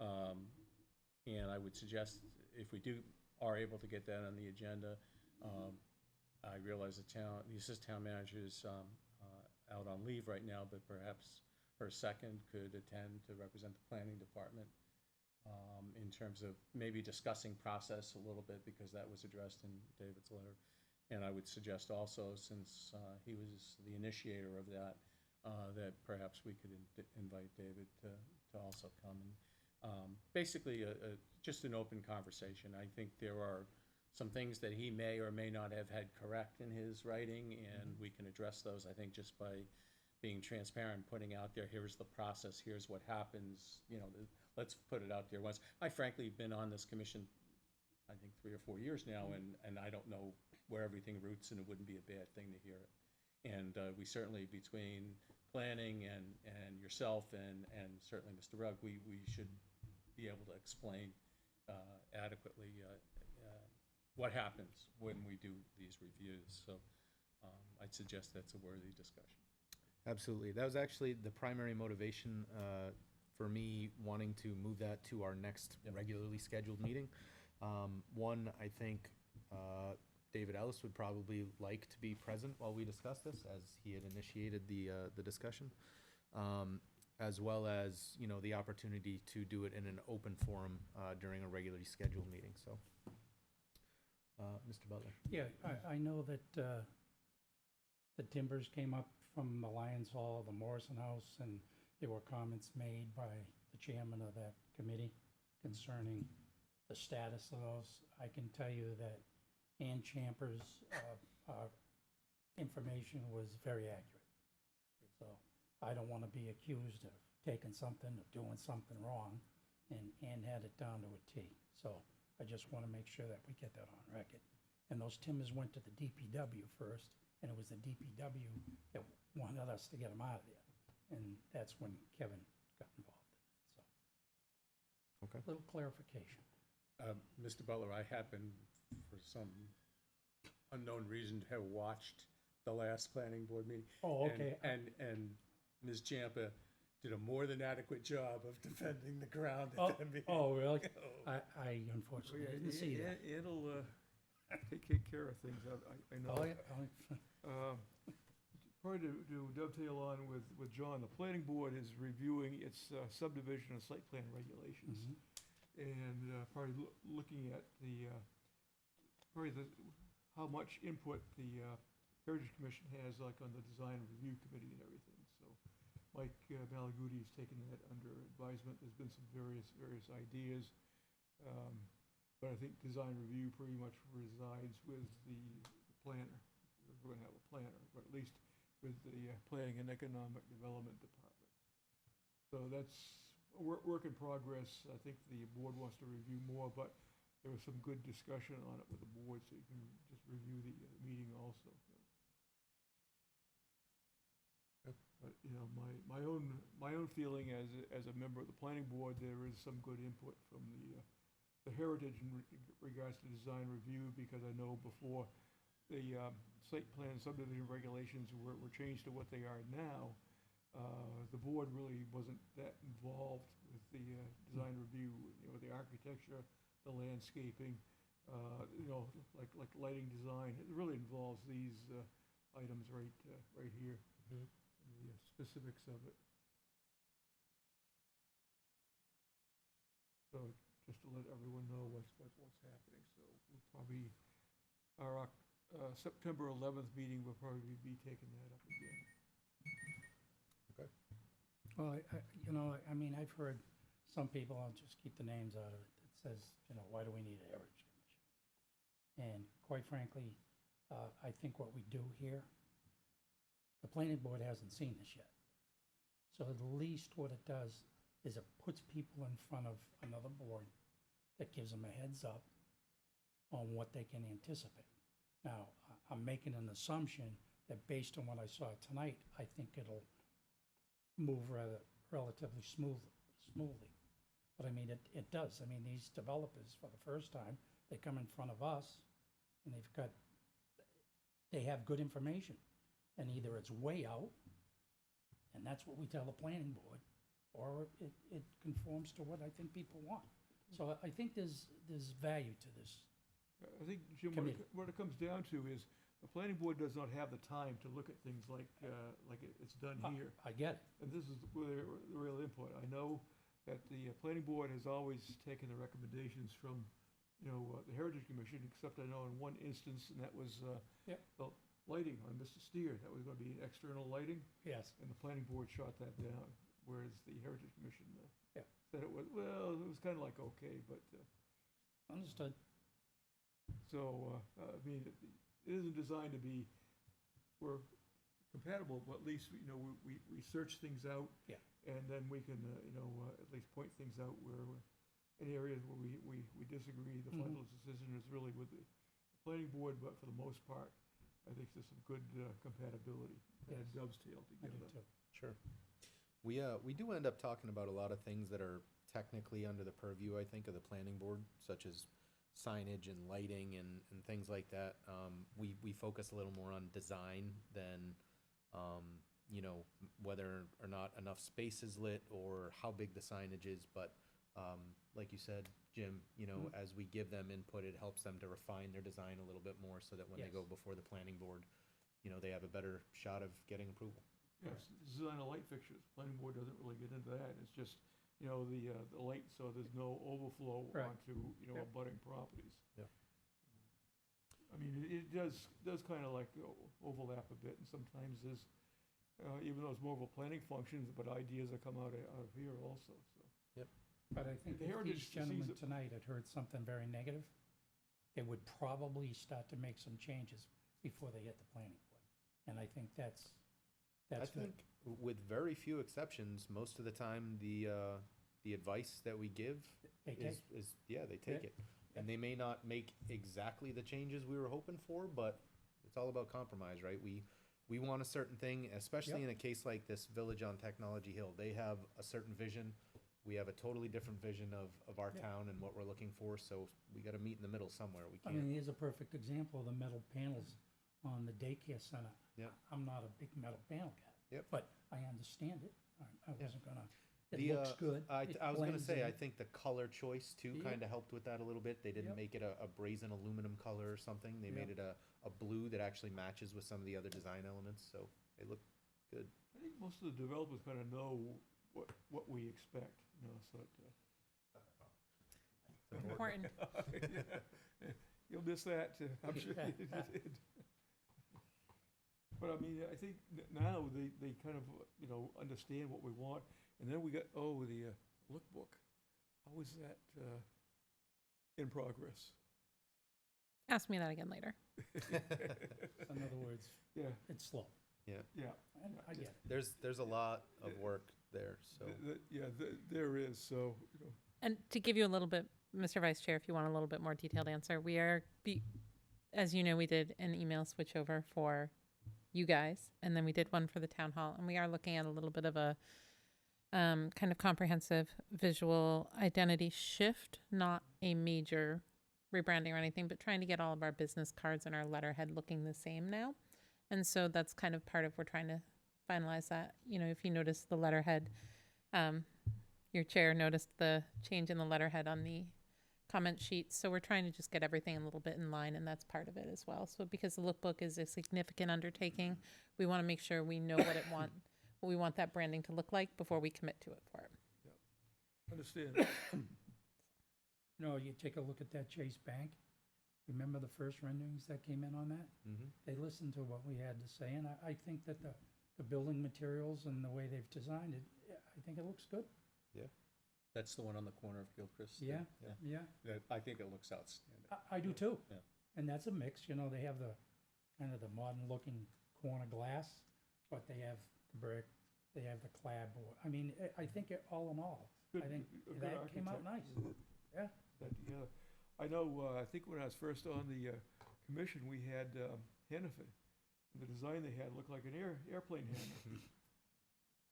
And I would suggest, if we are able to get that on the agenda, I realize the assistant town manager is out on leave right now, but perhaps her second could attend to represent the planning department in terms of maybe discussing process a little bit, because that was addressed in David's letter. And I would suggest also, since he was the initiator of that, that perhaps we could invite David to also come. And basically, just an open conversation. I think there are some things that he may or may not have had correct in his writing, and we can address those, I think, just by being transparent, putting out there, here's the process, here's what happens, let's put it out there once. I frankly have been on this commission, I think 3 or 4 years now, and I don't know where everything roots, and it wouldn't be a bad thing to hear it. And we certainly, between planning and yourself and certainly Mr. Rugg, we should be able to explain adequately what happens when we do these reviews. So I'd suggest that's a worthy discussion. Absolutely. That was actually the primary motivation for me wanting to move that to our next regularly scheduled meeting. One, I think David Ellis would probably like to be present while we discuss this, as he had initiated the discussion, as well as, the opportunity to do it in an open forum during a regularly scheduled meeting. So, Mr. Butler. Yeah, I know that the timbers came up from the Lions Hall, the Morrison House, and there were comments made by the chairman of that committee concerning the status of those. I can tell you that Ann Champer's information was very accurate. So I don't want to be accused of taking something, of doing something wrong, and Ann had it down to a T. So I just want to make sure that we get that on record. And those timbers went to the DPW first, and it was the DPW that wanted us to get them out of there. And that's when Kevin got involved in it, so. Okay. Little clarification. Mr. Butler, I happen, for some unknown reason, to have watched the last planning board meeting. Oh, And- okay. And Ms. Jampa did a more than adequate job of defending the ground Oh, at that meeting. oh, really? Oh. I unfortunately didn't see that. It'll take care of things, I know. Oh, yeah, Probably to dovetail on with John, the planning board is reviewing its subdivision and site plan regulations. Mhm. And probably looking at how much input the Heritage Commission has, like on the design review committee and everything. So Mike Malaguti has taken that under advisement. There's been some various ideas. But I think design review pretty much resides with the planner. We're gonna have a planner, but at least with the Planning and Economic Development Department. So that's a work in progress. I think the board wants to review more, but there was some good discussion on it with the board, so you can just review the meeting also. But, you know, my own feeling as a member of the planning board, there is some good input from the Heritage in regards to design review, because I know before the site plan subdivision regulations were changed to what they are now, the board really wasn't that involved with the design review, you know, the architecture, the landscaping, you know, like lighting design. It really involves these items right here, Mhm. the specifics of it. So just to let everyone know what's happening. So we'll probably, our September 11th meeting will probably be taking that up again. Well, I mean, I've heard some people, I'll just keep the names out of it, that says, you know, why do we need a Heritage Commission? And quite frankly, I think what we do here, the planning board hasn't seen this yet. So at least what it does is it puts people in front of another board that gives them a heads up on what they can anticipate. Now, I'm making an assumption that based on what I saw tonight, I think it'll move relatively smoothly. But I mean, it does. I mean, these developers, for the first time, they come in front of us and they have good information. And either it's way out, and that's what we tell the planning board, or it conforms to what I think people want. So I think there's value to this. I think, Jim, Committee. what it comes down to is the planning board does not have the time to look at things like it's done here. I get it. And this is where the real input. I know that the planning board has always taken the recommendations from, you know, the Heritage Commission, except I know in one instance, and that was Yep. the lighting on Mr. Steer. That was gonna be external lighting, Yes. and the planning board shot that down, whereas the Heritage Commission Yeah. said it was, well, it was kinda like, okay, but, Understood. so, I mean, it isn't designed to be, we're compatible, but at least, you know, we search things out. Yeah. And then we can, you know, at least point things out where, in areas where we disagree. The final decision is really with the planning board, but for the most part, I think there's some good compatibility and Yes. dovetail I do together. too. Sure. We do end up talking about a lot of things that are technically under the purview, I think, of the planning board, such as signage and lighting and things like that. We focus a little more on design than, you know, whether or not enough space is lit or how big the signage is. But like you said, Jim, you know, as we give them input, it helps them to refine their design a little bit more so that when they Yes. go before the planning board, you know, they have a better shot of getting approval. Yes, design of light fixtures, planning board doesn't really get into that. It's just, you know, the light, so there's no overflow Right. onto, you know, Yep. abutting properties. Yeah. I mean, it does kind of like overlap a bit, and sometimes there's, even though it's more of a planning function, but ideas that come out of here also, so. But I think The if Heritage these sees gentlemen it- tonight had heard something very negative, they would probably start to make some changes before they hit the planning board. And I think that's I good. think with very few exceptions, most of the time, the advice that we give They take, is, yeah, they take Yeah. it. And they may not make exactly the changes we were hoping for, but it's all about compromise, right? We want a certain thing, especially in a case like this Village on Technology Hill. They have a certain vision. We have a totally different vision of our town and what we're looking for, so we gotta meet in the middle somewhere. We I can't. mean, here's a perfect example of the metal panels on the daycare center. Yep. I'm not a big metal panel guy. Yep. But I understand it. I wasn't gonna, it The, looks good. I it was gonna blends say, in. I think the color choice too Yep. kinda helped with that a little bit. They didn't Yep. make it a brazen aluminum color or something. They made it a blue that actually matches with some of the other design elements, so they look good. I think most of the developers kind of know what we expect, you know, so it, Important. yeah. You'll miss that, I'm sure you did. But I mean, I think now they kind of, you know, understand what we want. And then we got, the lookbook. How is that in progress? Ask me that again later. In other words, Yeah, it's slow. yeah. I get it. There's a lot of work there, so. There is, so, you know, And to give you a little bit, Mr. Vice Chair, if you want a little bit more detailed answer, as you know, we did an email switch over for you guys, and then we did one for the town hall, and we are looking at a little bit of a kind of comprehensive visual identity shift, not a major rebranding or anything, but trying to get all of our business cards and our letterhead looking the same now. And so that's kind of part of, we're trying to finalize that. You know, if you notice the letterhead, your chair noticed the change in the letterhead on the comment sheet. So we're trying to just get everything a little bit in line, and that's part of it as well. So because the lookbook is a significant undertaking, we want to make sure we know what we want that branding to look like before we commit to it for it. understand. No, you take a look at that Chase Bank. Remember the first renderings that came in on that? Mhm. They listened to what we had to say, and I think that the building materials and the way they've designed it, I think it looks good. That's the one on the corner of Gilchrist. Yeah, yeah. I think it looks outstanding. I do too. Yeah. And that's a mix, you know, they have the, kind of the modern looking corner glass, but they have the brick, they have the clad board. I mean, I think all in all, Good- I think a good that came out nice. architect. Yeah. That together. I know, I think when I was first on the commission, we had Hannaford. The design they had looked like an airplane hangar.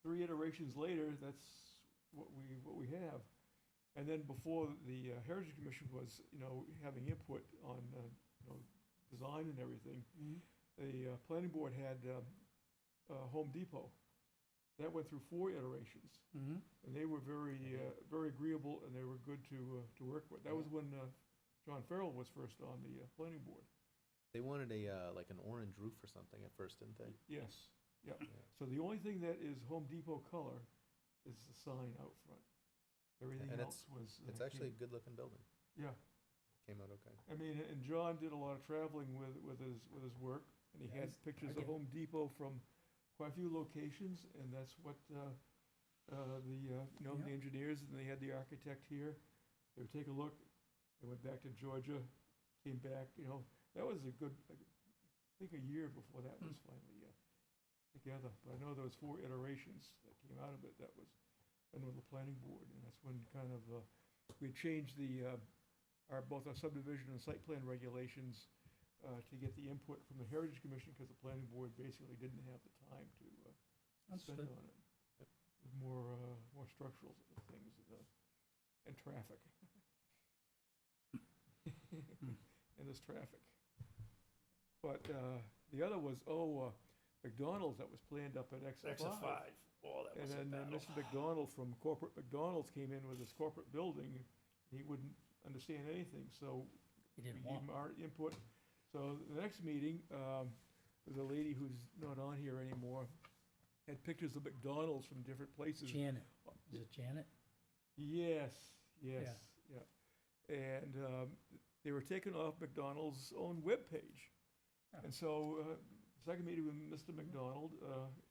3 iterations later, that's what we have. And then before the Heritage Commission was, you know, having input on, you know, design and everything, Mhm. the planning board had Home Depot. That went through 4 iterations. Mm-hmm. And they were very agreeable, and they were good to work with. That was when John Farrell was first on the planning board. They wanted like an orange roof or something at first, didn't they? Yes, yeah. So the only thing that is Home Depot color is the sign out front. Everything And else was. It's actually a good looking building. Yeah, Came out okay. I mean, and John did a lot of traveling with his work, and he had Yes, pictures I of get it. Home Depot from quite a few locations, and that's what the Yeah. engineers, and they had the architect here. They would take a look. They went back to Georgia, came back. You know, that was a good, I think, a year before that was finally together. But I know there was 4 iterations that came out of it. That was done with the planning board, and that's when kind of we changed both our subdivision and site plan regulations to get the input from the Heritage Commission, because the planning board basically didn't have the time to spend Understood. on it. With more structural things and traffic. And there's traffic. But the other was, McDonald's that was planned up at Exit 5. Oh, that And was a then battle. Mr. McDonald from corporate McDonald's came in with his corporate building. He wouldn't understand anything, so He we didn't gave want. him our input. So the next meeting, there's a lady who's not on here anymore, had pictures of McDonald's from different places. Janet, is it Janet? Yes, yeah. And they were taken off McDonald's own webpage. Yeah. And so, second meeting with Mr. McDonald,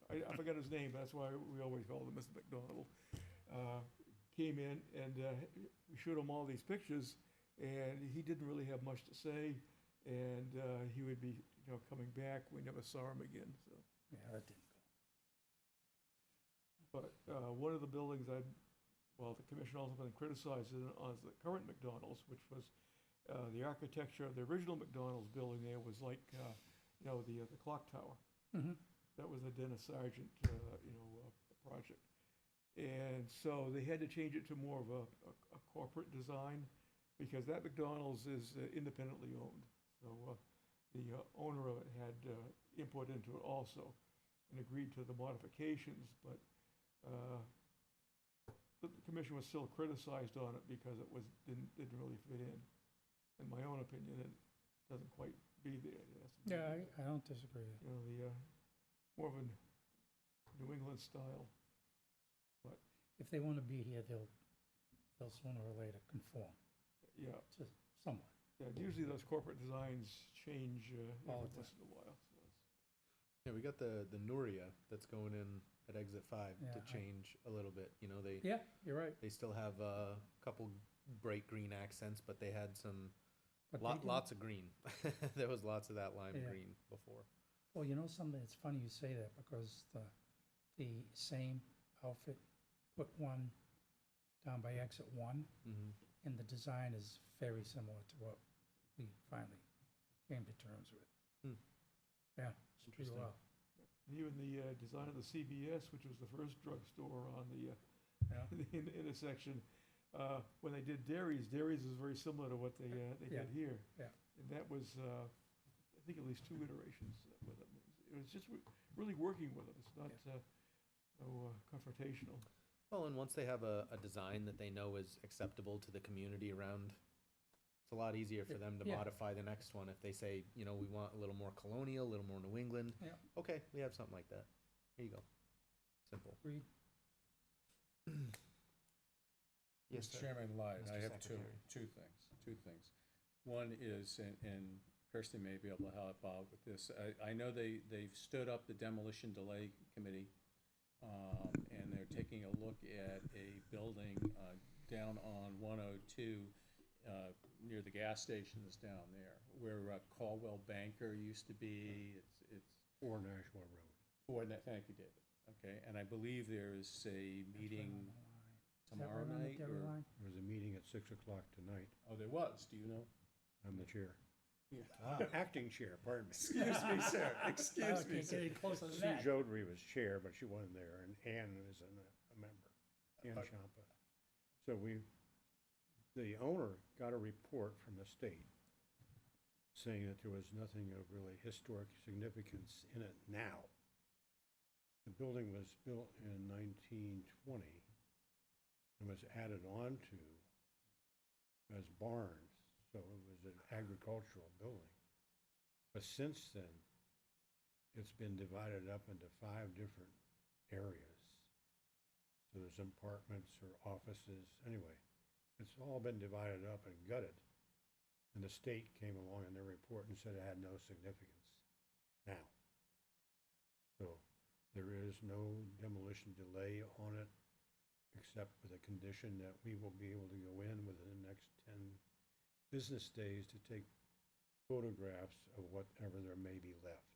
I forgot his name, but that's why we always called him Mr. McDonald, came in and we showed him all these pictures, and he didn't really have much to say, and he would be, coming back. We never saw him again, so. Yeah, that didn't go. But one of the buildings the commission also been criticized on the current McDonald's, which was the architecture of the original McDonald's building there was like the clock tower. Mhm. That was a Dennis Sargent, project. And so they had to change it to more of a corporate design, because that McDonald's is independently owned. So the owner of it had input into it also and agreed to the modifications, but the commission was still criticized on it because it didn't really fit in. In my own opinion, it doesn't quite be there. It has to be, Yeah, I don't disagree. the more of a New England style. If they want to be here, they'll sooner or later conform Yeah, to somewhat. yeah. Usually those corporate designs change All every the once in a while. So Yeah, we got the Nuria that's going in at exit 5 Yeah, to change a little bit. You know, they Yeah, you're right. they still have a couple bright green accents, but they had some But they didn't- lots of green. There was lots of that lime Yeah. green before. Well, you know something, it's funny you say that, because the same outfit put one down by exit 1, Mm-hmm. and the design is very similar to what we finally came to terms with. Hmm. Yeah, it's pretty Interesting. well. and even the design of the CVS, which was the first drugstore on the Yeah. in the intersection, when they did Dairies is very similar to what they Yeah. did here. Yeah. And that was, I think, at least 2 iterations with it. It was just really working with it. It's not confrontational. Well, and once they have a design that they know is acceptable to the community around, it's a lot easier for them to Yeah. modify the next one. If they say, you know, we want a little more colonial, a little more New England. Yeah. Okay, we have something like that. Here you go. Simple. Agreed. Yes, Mr. sir. Chairman, lied. Mr. I have Secretary. two things. One is, and Kirsty may be able to help out with this, I know they've stood up the demolition delay committee, and they're taking a look at a building down on 102, near the gas station that's down there, where Caldwell Banker used to be. It's Or Nashua Road. thank you, David. Okay, and I believe there is a meeting Is that tomorrow right on the night, Derry or, line? There was a meeting at 6 o'clock tonight. oh, there was, do you know? I'm the chair. Yeah. Acting chair, pardon me. Excuse me, sir, Oh, excuse can't me, get sir. any closer than Sue that. Jodrey was chair, but she wasn't there, and Ann is a member, Ann Okay. Champa. So the owner got a report from the state saying that there was nothing of really historic significance in it now. The building was built in 1920 and was added on to as barns, so it was an agricultural building. But since then, it's been divided up into 5 different areas. So there's apartments or offices, anyway. It's all been divided up and gutted. And the state came along in their report and said it had no significance now. So there is no demolition delay on it, except with a condition that we will be able to go in within the next 10 business days to take photographs of whatever there may be left.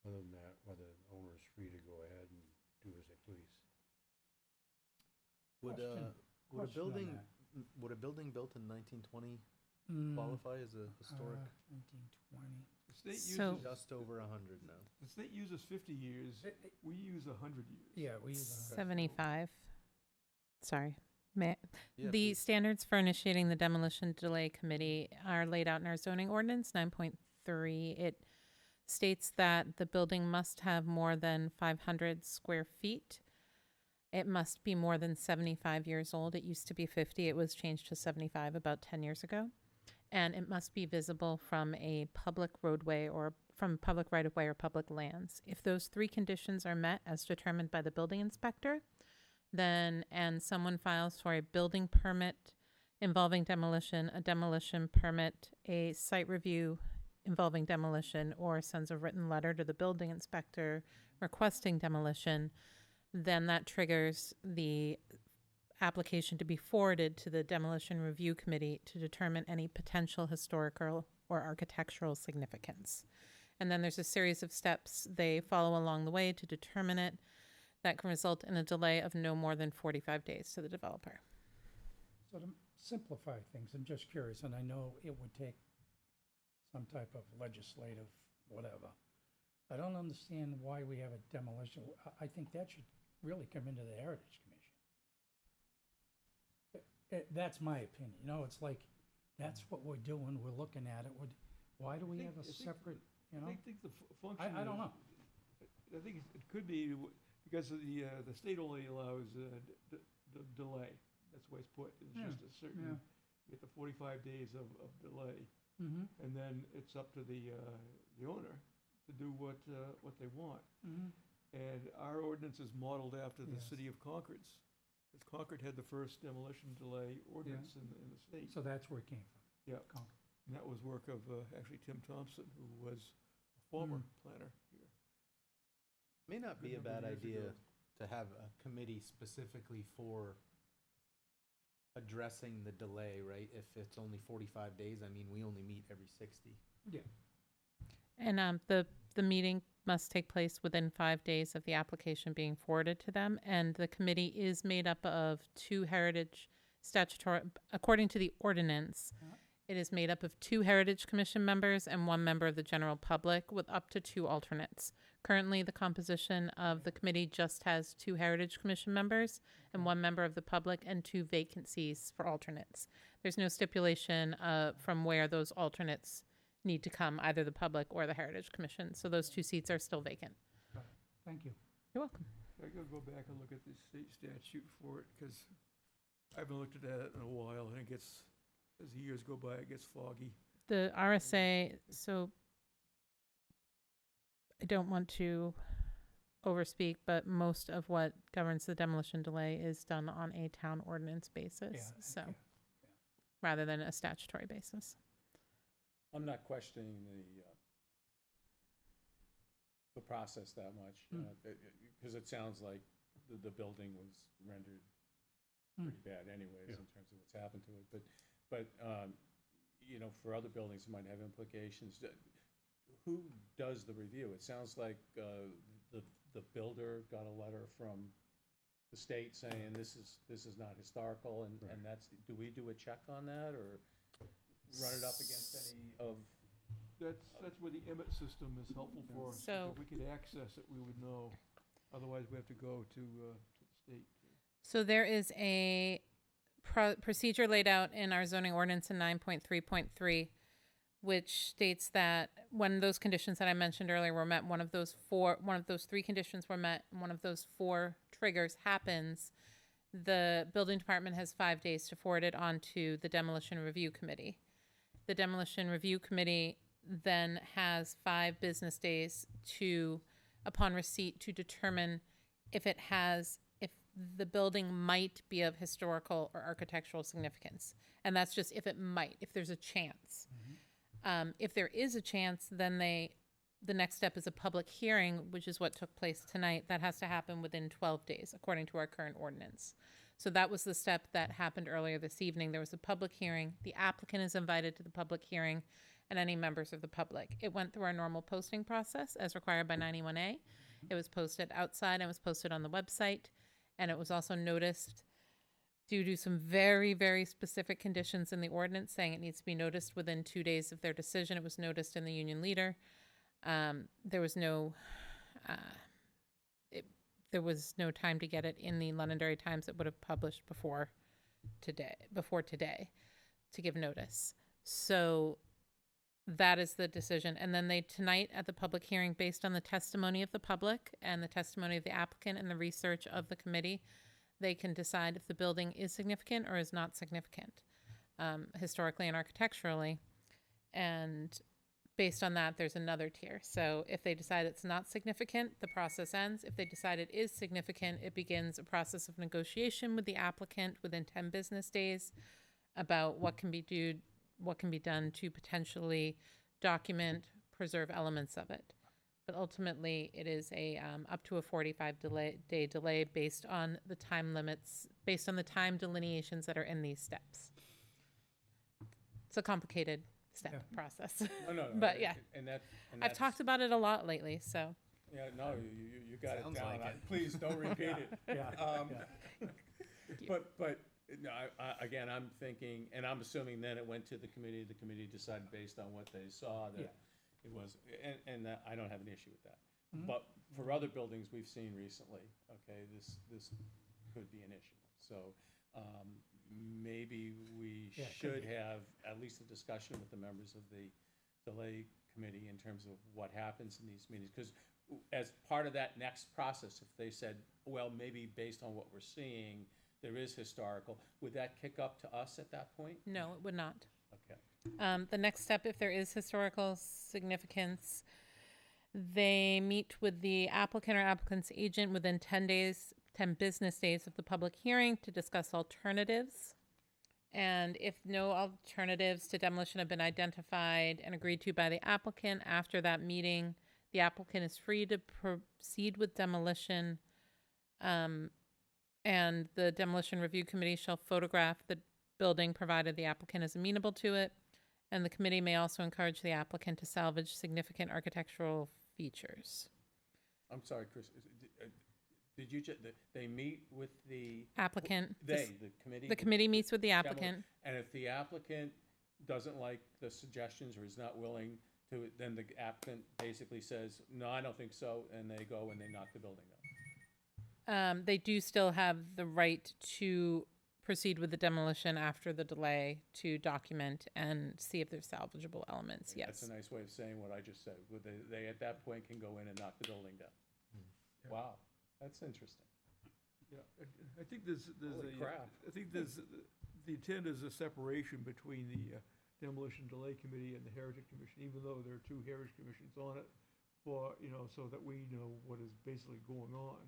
Other than that, whether the owner is free to go ahead and do as they please. Would Question- would a question on building that. would a building built in 1920 Mm, qualify as a historic? 1920. The state So- uses, Just over 100 now. the state uses 50 years. We use 100 years. Yeah, we use 75. Sorry. Yeah, The please. standards for initiating the demolition delay committee are laid out in our zoning ordinance 9.3. It states that the building must have more than 500 square feet. It must be more than 75 years old. It used to be 50. It was changed to 75 about 10 years ago. And it must be visible from a public roadway or from public right-of-way or public lands. If those 3 conditions are met as determined by the building inspector, then, and someone files for a building permit involving demolition, a demolition permit, a site review involving demolition, or sends a written letter to the building inspector requesting demolition, then that triggers the application to be forwarded to the demolition review committee to determine any potential historical or architectural significance. And then there's a series of steps they follow along the way to determine it that can result in a delay of no more than 45 days to the developer. So to simplify things, I'm just curious, and I know it would take some type of legislative whatever. I don't understand why we have a demolition. I think that should really come into the Heritage Commission. That's my opinion, you know, it's like, that's what we're doing, we're looking at it, why do we have a separate, you know? I think the function. I don't is- know. I think it could be because of the state only allows delay. That's why it's put, it's Yeah, just a certain, yeah. you get the 45 days of delay. Mm-hmm, And then it's up to the owner to do what they want. mm-hmm. And our ordinance is modeled after the Yes. city of Concord's. Because Concord had the first demolition delay ordinance in the state. So that's where it came from. Yeah, Concord. and that was work of actually Tim Thompson, who was a former Mm. planner here. May not be a Good number bad of years idea ago. to have a committee specifically for addressing the delay, right? If it's only 45 days, I mean, we only meet every 60. And the meeting must take place within 5 days of the application being forwarded to them. And the committee is made up of 2 heritage statutory, according to the ordinance, Yeah. it is made up of 2 Heritage Commission members and 1 member of the general public with up to 2 alternates. Currently, the composition of the committee just has 2 Heritage Commission members and 1 member of the public and 2 vacancies for alternates. There's no stipulation from where those alternates need to come, either the public or the Heritage Commission. So those 2 seats are still vacant. Thank you. You're welcome. I gotta go back and look at the state statute for it, because I haven't looked at that in a while, and it gets, as the years go by, it gets foggy. The RSA, so I don't want to overspeak, but most of what governs the demolition delay is done on a town ordinance basis, so, yeah. rather than a statutory basis. I'm not questioning the process that much, because it sounds like the building was rendered pretty bad anyways in terms of what's happened to it. But you know, for other buildings, it might have implications. Who does the review? It sounds like the builder got a letter from the state saying this is not historical, and that's, do we do a check on that, or run it up against any of? That's where the Emmett system is helpful for us. 'cause So- if we could access it, we would know. Otherwise, we have to go to the state. So there is a procedure laid out in our zoning ordinance in 9.3.3, which states that when those conditions that I mentioned earlier were met, one of those 3 conditions were met, and one of those 4 triggers happens, the building department has 5 days to forward it on to the demolition review committee. The demolition review committee then has 5 business days to, upon receipt, to determine if the building might be of historical or architectural significance. And that's just if it might, if there's a chance. If there is a chance, then the next step is a public hearing, which is what took place tonight. That has to happen within 12 days, according to our current ordinance. So that was the step that happened earlier this evening. There was a public hearing. The applicant is invited to the public hearing, and any members of the public. It went through our normal posting process as required by 91A. It was posted outside and was posted on the website, and it was also noticed due to some very, very specific conditions in the ordinance saying it needs to be noticed within 2 days of their decision. It was noticed in the Union Leader. There was no time to get it in the Londonderry Times. It would have published before today to give notice. So that is the decision. And then tonight at the public hearing, based on the testimony of the public and the testimony of the applicant and the research of the committee, they can decide if the building is significant or is not significant, historically and architecturally. And based on that, there's another tier. So if they decide it's not significant, the process ends. If they decide it is significant, it begins a process of negotiation with the applicant within 10 business days about what can be done to potentially document, preserve elements of it. But ultimately, it is up to a 45-day delay based on the time limits, based on the time delineations that are in these steps. It's a complicated process. No, But yeah, and I've that's- talked about it a lot lately, so. Yeah, no, you got it Sounds down. like it. Please don't repeat it. Yeah. But No, again, I'm thinking, and I'm assuming then it went to the committee decided based on what they saw Yeah. that it was, and that, I don't have an issue with that. But for other buildings we've seen recently, okay, this could be an issue. So, maybe we Yeah, it could should have at least a discussion with the members of the delay committee in terms of what happens in these meetings. Because as part of that next process, if they said, well, maybe based on what we're seeing, there is historical, would that kick up to us at that point? No, it would not. Okay. The next step, if there is historical significance, they meet with the applicant or applicant's agent within 10 days, 10 business days of the public hearing to discuss alternatives. And if no alternatives to demolition have been identified and agreed to by the applicant after that meeting, the applicant is free to proceed with demolition. And the Demolition Review Committee shall photograph the building provided the applicant is amenable to it. And the committee may also encourage the applicant to salvage significant architectural features. I'm sorry, Chris, did you they meet with the? Applicant. The committee? The committee meets with the applicant. And if the applicant doesn't like the suggestions or is not willing to, then the applicant basically says, no, I don't think so, and they go and they knock the building down. They do still have the right to proceed with the demolition after the delay to document and see if there's salvageable elements, yes. That's a nice way of saying what I just said. Would they at that point can go in and knock the building down. Wow, that's interesting. Yeah, I think there's Holy a, crap. I think there's, the intent is a separation between the Demolition Delay Committee and the Heritage Commission, even though there are two Heritage Commissions on it for, so that we know what is basically going on.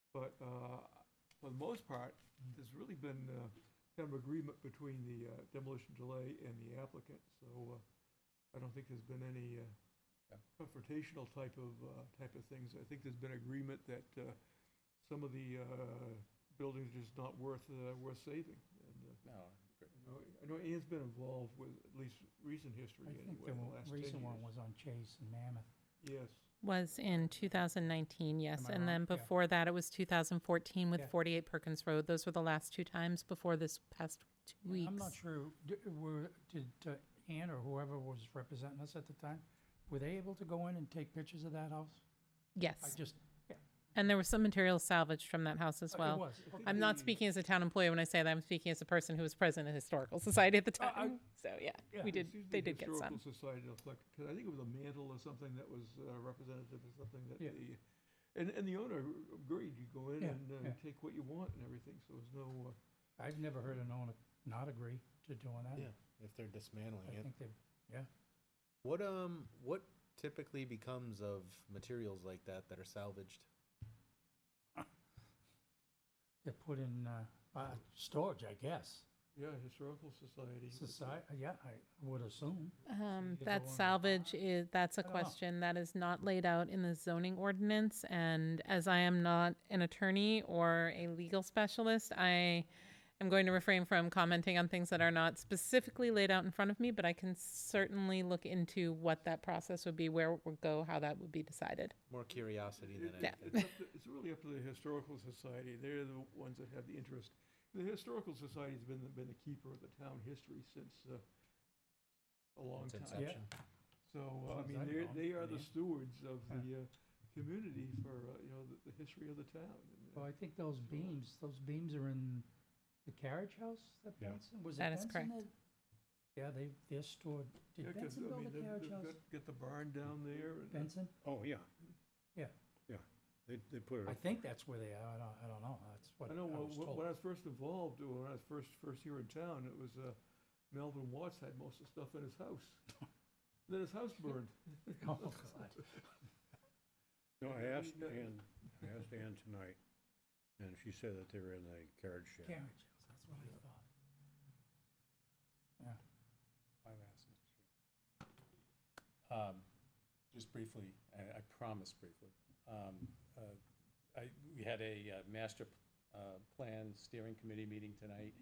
But for the most part, there's really been kind of agreement between the demolition delay and the applicant. So I don't think there's been any confrontational type of things. I think there's been agreement that some of the buildings are just not worth saving. And No, I know Ann's been involved with at least recent history I think anyway, the the last 10 recent one years. was on Chase and Mammoth. Yes. Was in 2019, yes. Am I And wrong? then Yeah. before that, it was 2014 with Yeah. 48 Perkins Road. Those were the last two times before this past 2 weeks. I'm not sure, did Ann or whoever was representing us at the time, were they able to go in and take pictures of that house? I Yes. just, And there was some material salvaged from that house as it well. was. I'm not speaking as a town employee when I say that. I'm speaking as a person who was present at Historical Society at the time. So, yeah, yeah, we it did, Seems they like did get some. Historical Society looked like, because I think it was a mantle or something that was representative of something that Yeah. and the owner agreed, you go in Yeah, and yeah. take what you want and everything, so there's no, I've never heard an owner not agree to doing that. Yeah, if they're dismantling I it. think they, yeah. What typically becomes of materials like that are salvaged? They're put in storage, I guess. yeah, Historical Society. Society, yeah, I would assume. Um, you go that on the salvage farm? is, that's a I don't know. question that is not laid out in the zoning ordinance. And as I am not an attorney or a legal specialist, I am going to refrain from commenting on things that are not specifically laid out in front of me, but I can certainly look into what that process would be, where it would go, how that would be decided. More curiosity than Yeah. anything. It's really up to the Historical Society, they're the ones that have the interest. The Historical Society's been the keeper of the town history since a long Its time. inception. So, I As mean, I've known, they are the yeah. stewards of Yeah. the community for, the history of the town. And, Well, I think those beams are in the carriage house that Yeah. Benson, was it That is Benson correct. that- Yeah, they're stored, yeah, did 'cause, Benson I build mean, the carriage house? got the barn down there. And Benson? Oh, yeah. Yeah. Yeah, they put I it, think that's where they are, I don't know, that's what I I know, was when told. I was first involved, when I was first here in town, it was Melvin Watts had most of the stuff in his house. Then his house burned. Oh, God. no, I asked Ann tonight, and she said that they were in the carriage shed. Carriage house, that's what I thought. Yeah. I've asked Mr. Just briefly, I promise briefly. We had a master plan steering committee meeting tonight,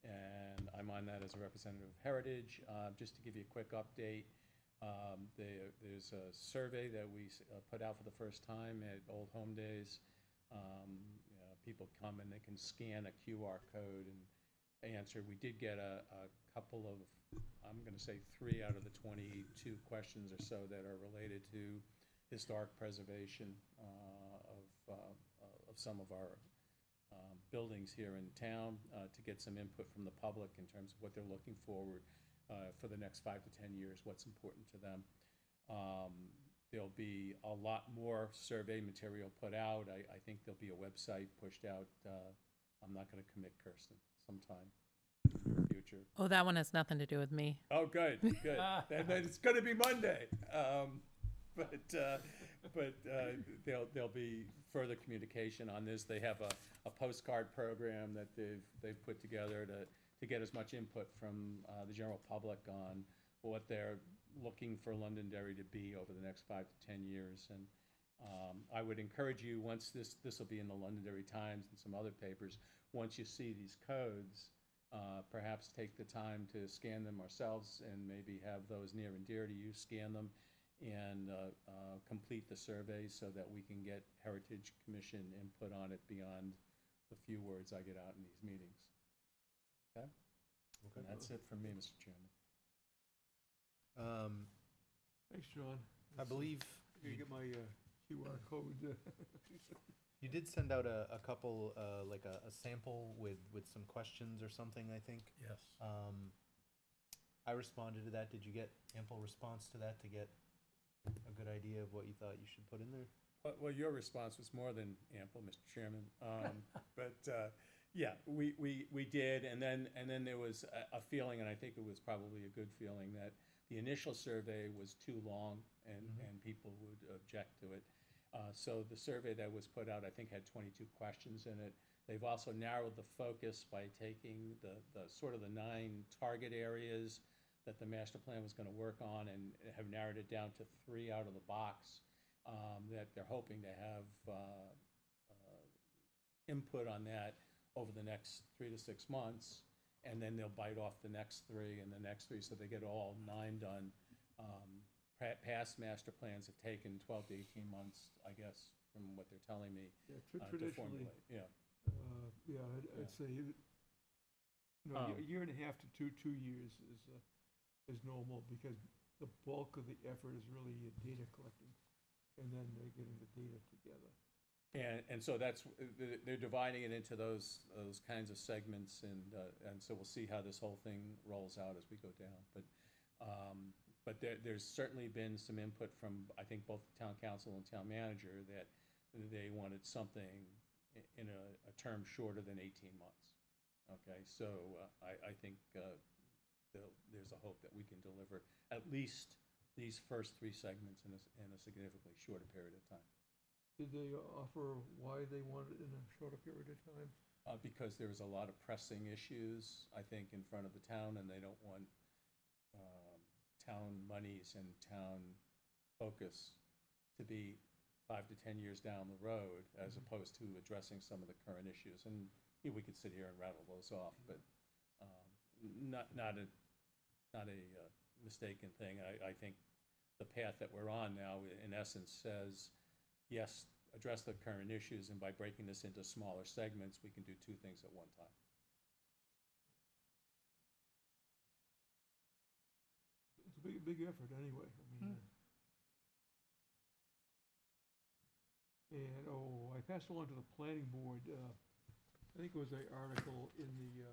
and I'm on that as a representative of Heritage. Just to give you a quick update, there's a survey that we put out for the first time at Old Home Days. people come and they can scan a QR code and answer. We did get a couple of, I'm going to say 3 out of the 22 questions or so that are related to historic preservation of some of our buildings here in town, to get some input from the public in terms of what they're looking forward for the next 5 to 10 years, what's important to them. There'll be a lot more survey material put out. I think there'll be a website pushed out. I'm not going to commit, Kirsten, sometime in the future. Oh, that one has nothing to do with me. Oh, good, good. Then it's going to be Monday. But there'll be further communication on this. They have a postcard program that they've put together to get as much input from the general public on what they're looking for Londonderry to be over the next 5 to 10 years. And I would encourage you, once this will be in the Londonderry Times and some other papers, once you see these codes, perhaps take the time to scan them ourselves and maybe have those near and dear to you scan them and complete the survey so that we can get Heritage Commission input on it beyond the few words I get out in these meetings. Okay? And that's it from me, Mr. Chairman. Thanks, John. I believe I gotta get my QR code. you did send out a couple, like a sample with some questions or something, I think. Yes. I responded to that. Did you get ample response to that to get a good idea of what you thought you should put in there? Well, your response was more than ample, Mr. Chairman. Yeah, we did, and then there was a feeling, and I think it was probably a good feeling, that the initial survey was too long and people would object to it. So the survey that was put out, I think, had 22 questions in it. They've also narrowed the focus by taking the sort of the 9 target areas that the master plan was going to work on and have narrowed it down to 3 out of the box that they're hoping to have input on that over the next 3 to 6 months, and then they'll bite off the next 3 and the next 3, so they get all 9 done. Past master plans have taken 12 to 18 months, I guess, from what they're telling me, Yeah, to traditionally, formulate. Yeah. yeah, I'd say, a year and a half to 2 years is normal, because the bulk of the effort is really data collecting, and then getting the data together. And so they're dividing it into those kinds of segments, and so we'll see how this whole thing rolls out as we go down. But there's certainly been some input from, I think, both the town council and town manager that they wanted something in a term shorter than 18 months. Okay, so I think there's a hope that we can deliver at least these first 3 segments in a significantly shorter period of time. Did they offer why they wanted it in a shorter period of time? Because there was a lot of pressing issues, I think, in front of the town, and they don't want town monies and town focus to be 5 to 10 years down the road, as opposed to addressing some of the current issues. And we could sit here and rattle those off, but not a mistaken thing. I think the path that we're on now, in essence, says, yes, address the current issues, and by breaking this into smaller segments, we can do 2 things at one time. It's a big effort anyway. I mean, and, I passed along to the planning board, I think it was an article in the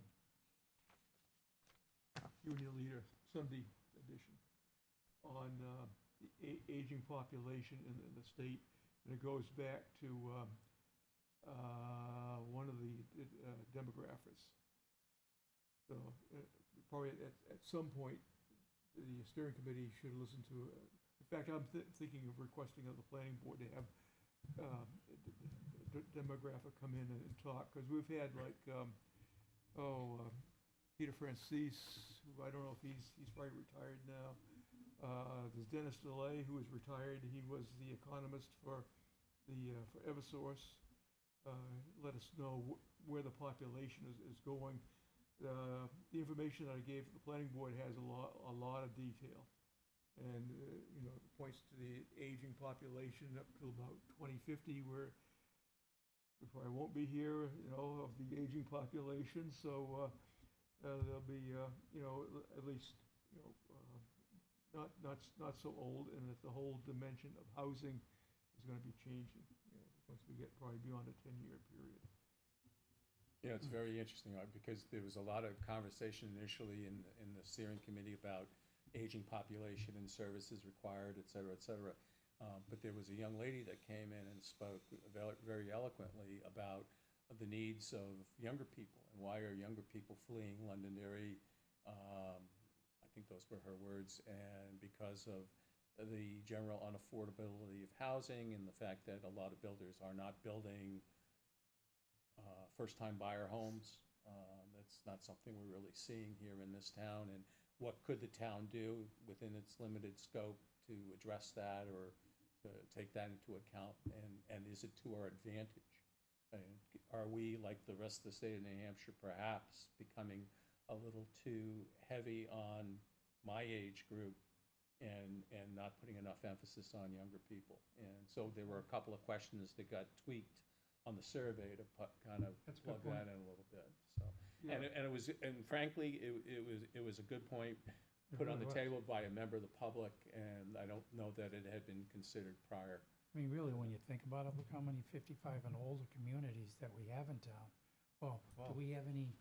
Union Leader Sunday edition on the aging population in the state. And it goes back to one of the demographers. So probably at some point, the steering committee should listen to, in fact, I'm thinking of requesting of the planning board to have demographic come in and talk, because we've had like, Peter Francis, who I don't know if he's probably retired now. There's Dennis DeLay, who is retired. He was the economist for Eversource. Let us know where the population is going. The information that I gave to the planning board has a lot of detail, and points to the aging population up to about 2050, where before I won't be here, of the aging population, so they'll be, at least, not so old, and that the whole dimension of housing is gonna be changing, once we get probably beyond a 10-year period. It's very interesting, because there was a lot of conversation initially in the steering committee about aging population and services required, et cetera, et cetera. But there was a young lady that came in and spoke very eloquently about the needs of younger people, and why are younger people fleeing Londonderry. I think those were her words, and because of the general unaffordability of housing and the fact that a lot of builders are not building first-time buyer homes. That's not something we're really seeing here in this town, and what could the town do within its limited scope to address that or to take that into account, and is it to our advantage? Are we, like the rest of the state of New Hampshire, perhaps becoming a little too heavy on my age group and not putting enough emphasis on younger people? And so there were a couple of questions that got tweaked on the survey to kind of That's a good plug point. that in a little bit, so. And frankly, it was a good point put on the really was. table by a member of the public, and I don't know that it had been considered prior. I mean, really, when you think about it, look how many 55 and older communities that we have in town. Well, do we have any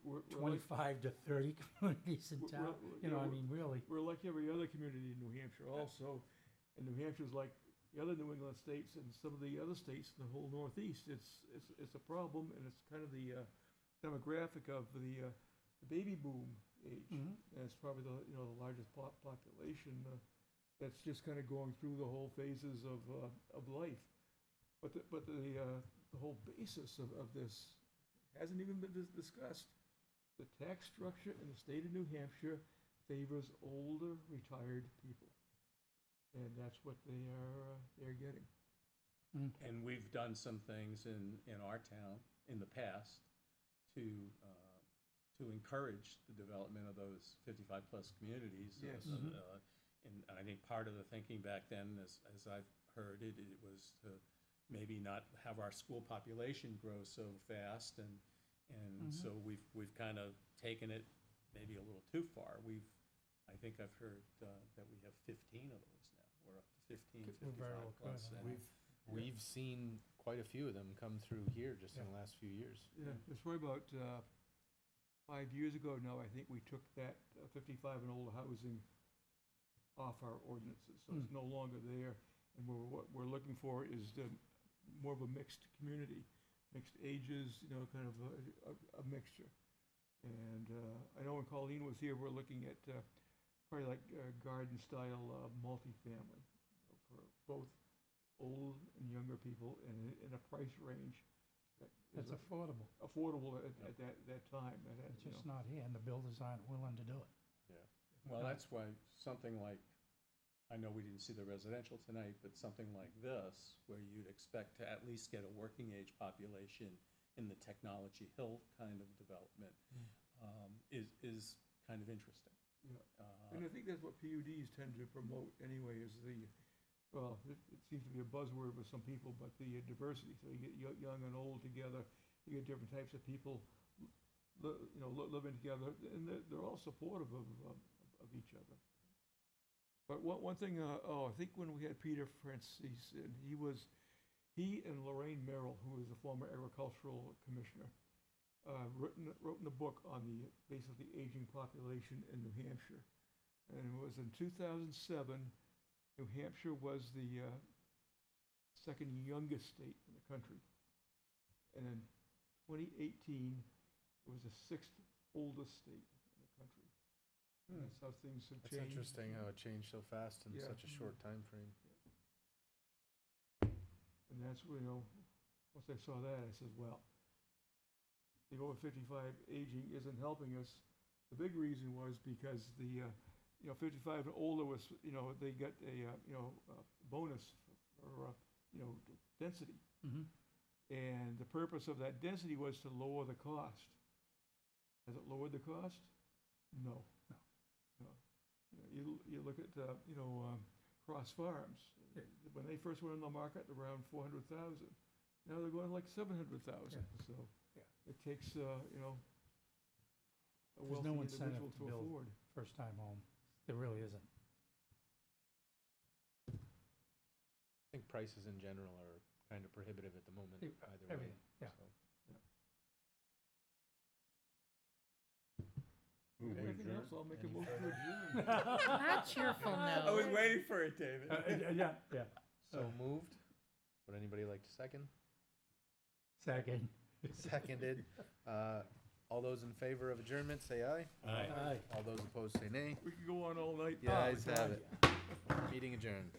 We're like- 25 to 30 communities in We're- town? we're- You know, I we're- mean, really. We're like every other community in New Hampshire also, and New Hampshire's like the other New England states and some of the other states in the whole Northeast. It's a problem, and it's kind of the demographic of the baby boom age. Mhm. And it's probably the largest population that's just kind of going through the whole phases of life. But the whole basis of this hasn't even been discussed. The tax structure in the state of New Hampshire favors older retired people, and that's what they're getting. And we've done some things in our town in the past to encourage the development of those 55-plus communities. Yes. And I think part of the thinking back then, as I've heard it, it was to maybe not have our school population grow so fast, and so we've kind of taken it maybe a little too far. I think I've heard that we have 15 of those now. We're up to 15, We're very 55 well plus. good, and- We've seen quite a few of them come through here just in the last few years. Yeah, it's probably about 5 years ago now, I think we took that 55 and older housing off our ordinances, so it's no longer there. And what we're looking for is more of a mixed community, mixed ages, kind of a mixture. And I know when Colleen was here, we're looking at probably like garden-style multifamily for both old and younger people in a price range that is It's affordable. affordable at that time. It's just not here, and the builders aren't willing to do it. Well, that's why something like, I know we didn't see the residential tonight, but something like this, where you'd expect to at least get a working age population in the Technology Hill kind of development, is kind of interesting. Yeah. And I think that's what PUDs tend to promote anyway, is well, it seems to be a buzzword with some people, but the diversity. So you get young and old together, you get different types of people, living together, and they're all supportive of each other. But one thing, I think when we had Peter Francis, and he and Lorraine Merrill, who was the former agricultural commissioner, wrote in a book on basically aging population in New Hampshire. And it was in 2007, New Hampshire was the second youngest state in the country. And in 2018, it was the sixth oldest state in the country. And that's how things have That's changed. interesting how it changed so fast in Yeah. such a short time frame. And that's where, once I saw that, I said, well, the over 55 aging isn't helping us. The big reason was because the 55 and older was, they got a bonus for density. And the purpose of that density was to lower the cost. Has it lowered the cost? No. You look at Cross Farms. When they first went on the market, around 400,000. now they're going like 700,000, so Yeah. it takes, you know, a There's wealthy no incentive individual to to build afford. first-time home. There really isn't. I think prices in general are kind of prohibitive at the moment, Yeah, either way. everything, yeah. so. Move we Anything adjourn? else, I'll make a Any motion to further- adjourn. Not cheerful I was no. waiting for it, David. Yeah. So moved. Would anybody like to second? Second. Seconded. All those in favor of adjournment, say aye. Aye. All those opposed, say nay. We could go on all night. The ayes have it. Meeting adjourned.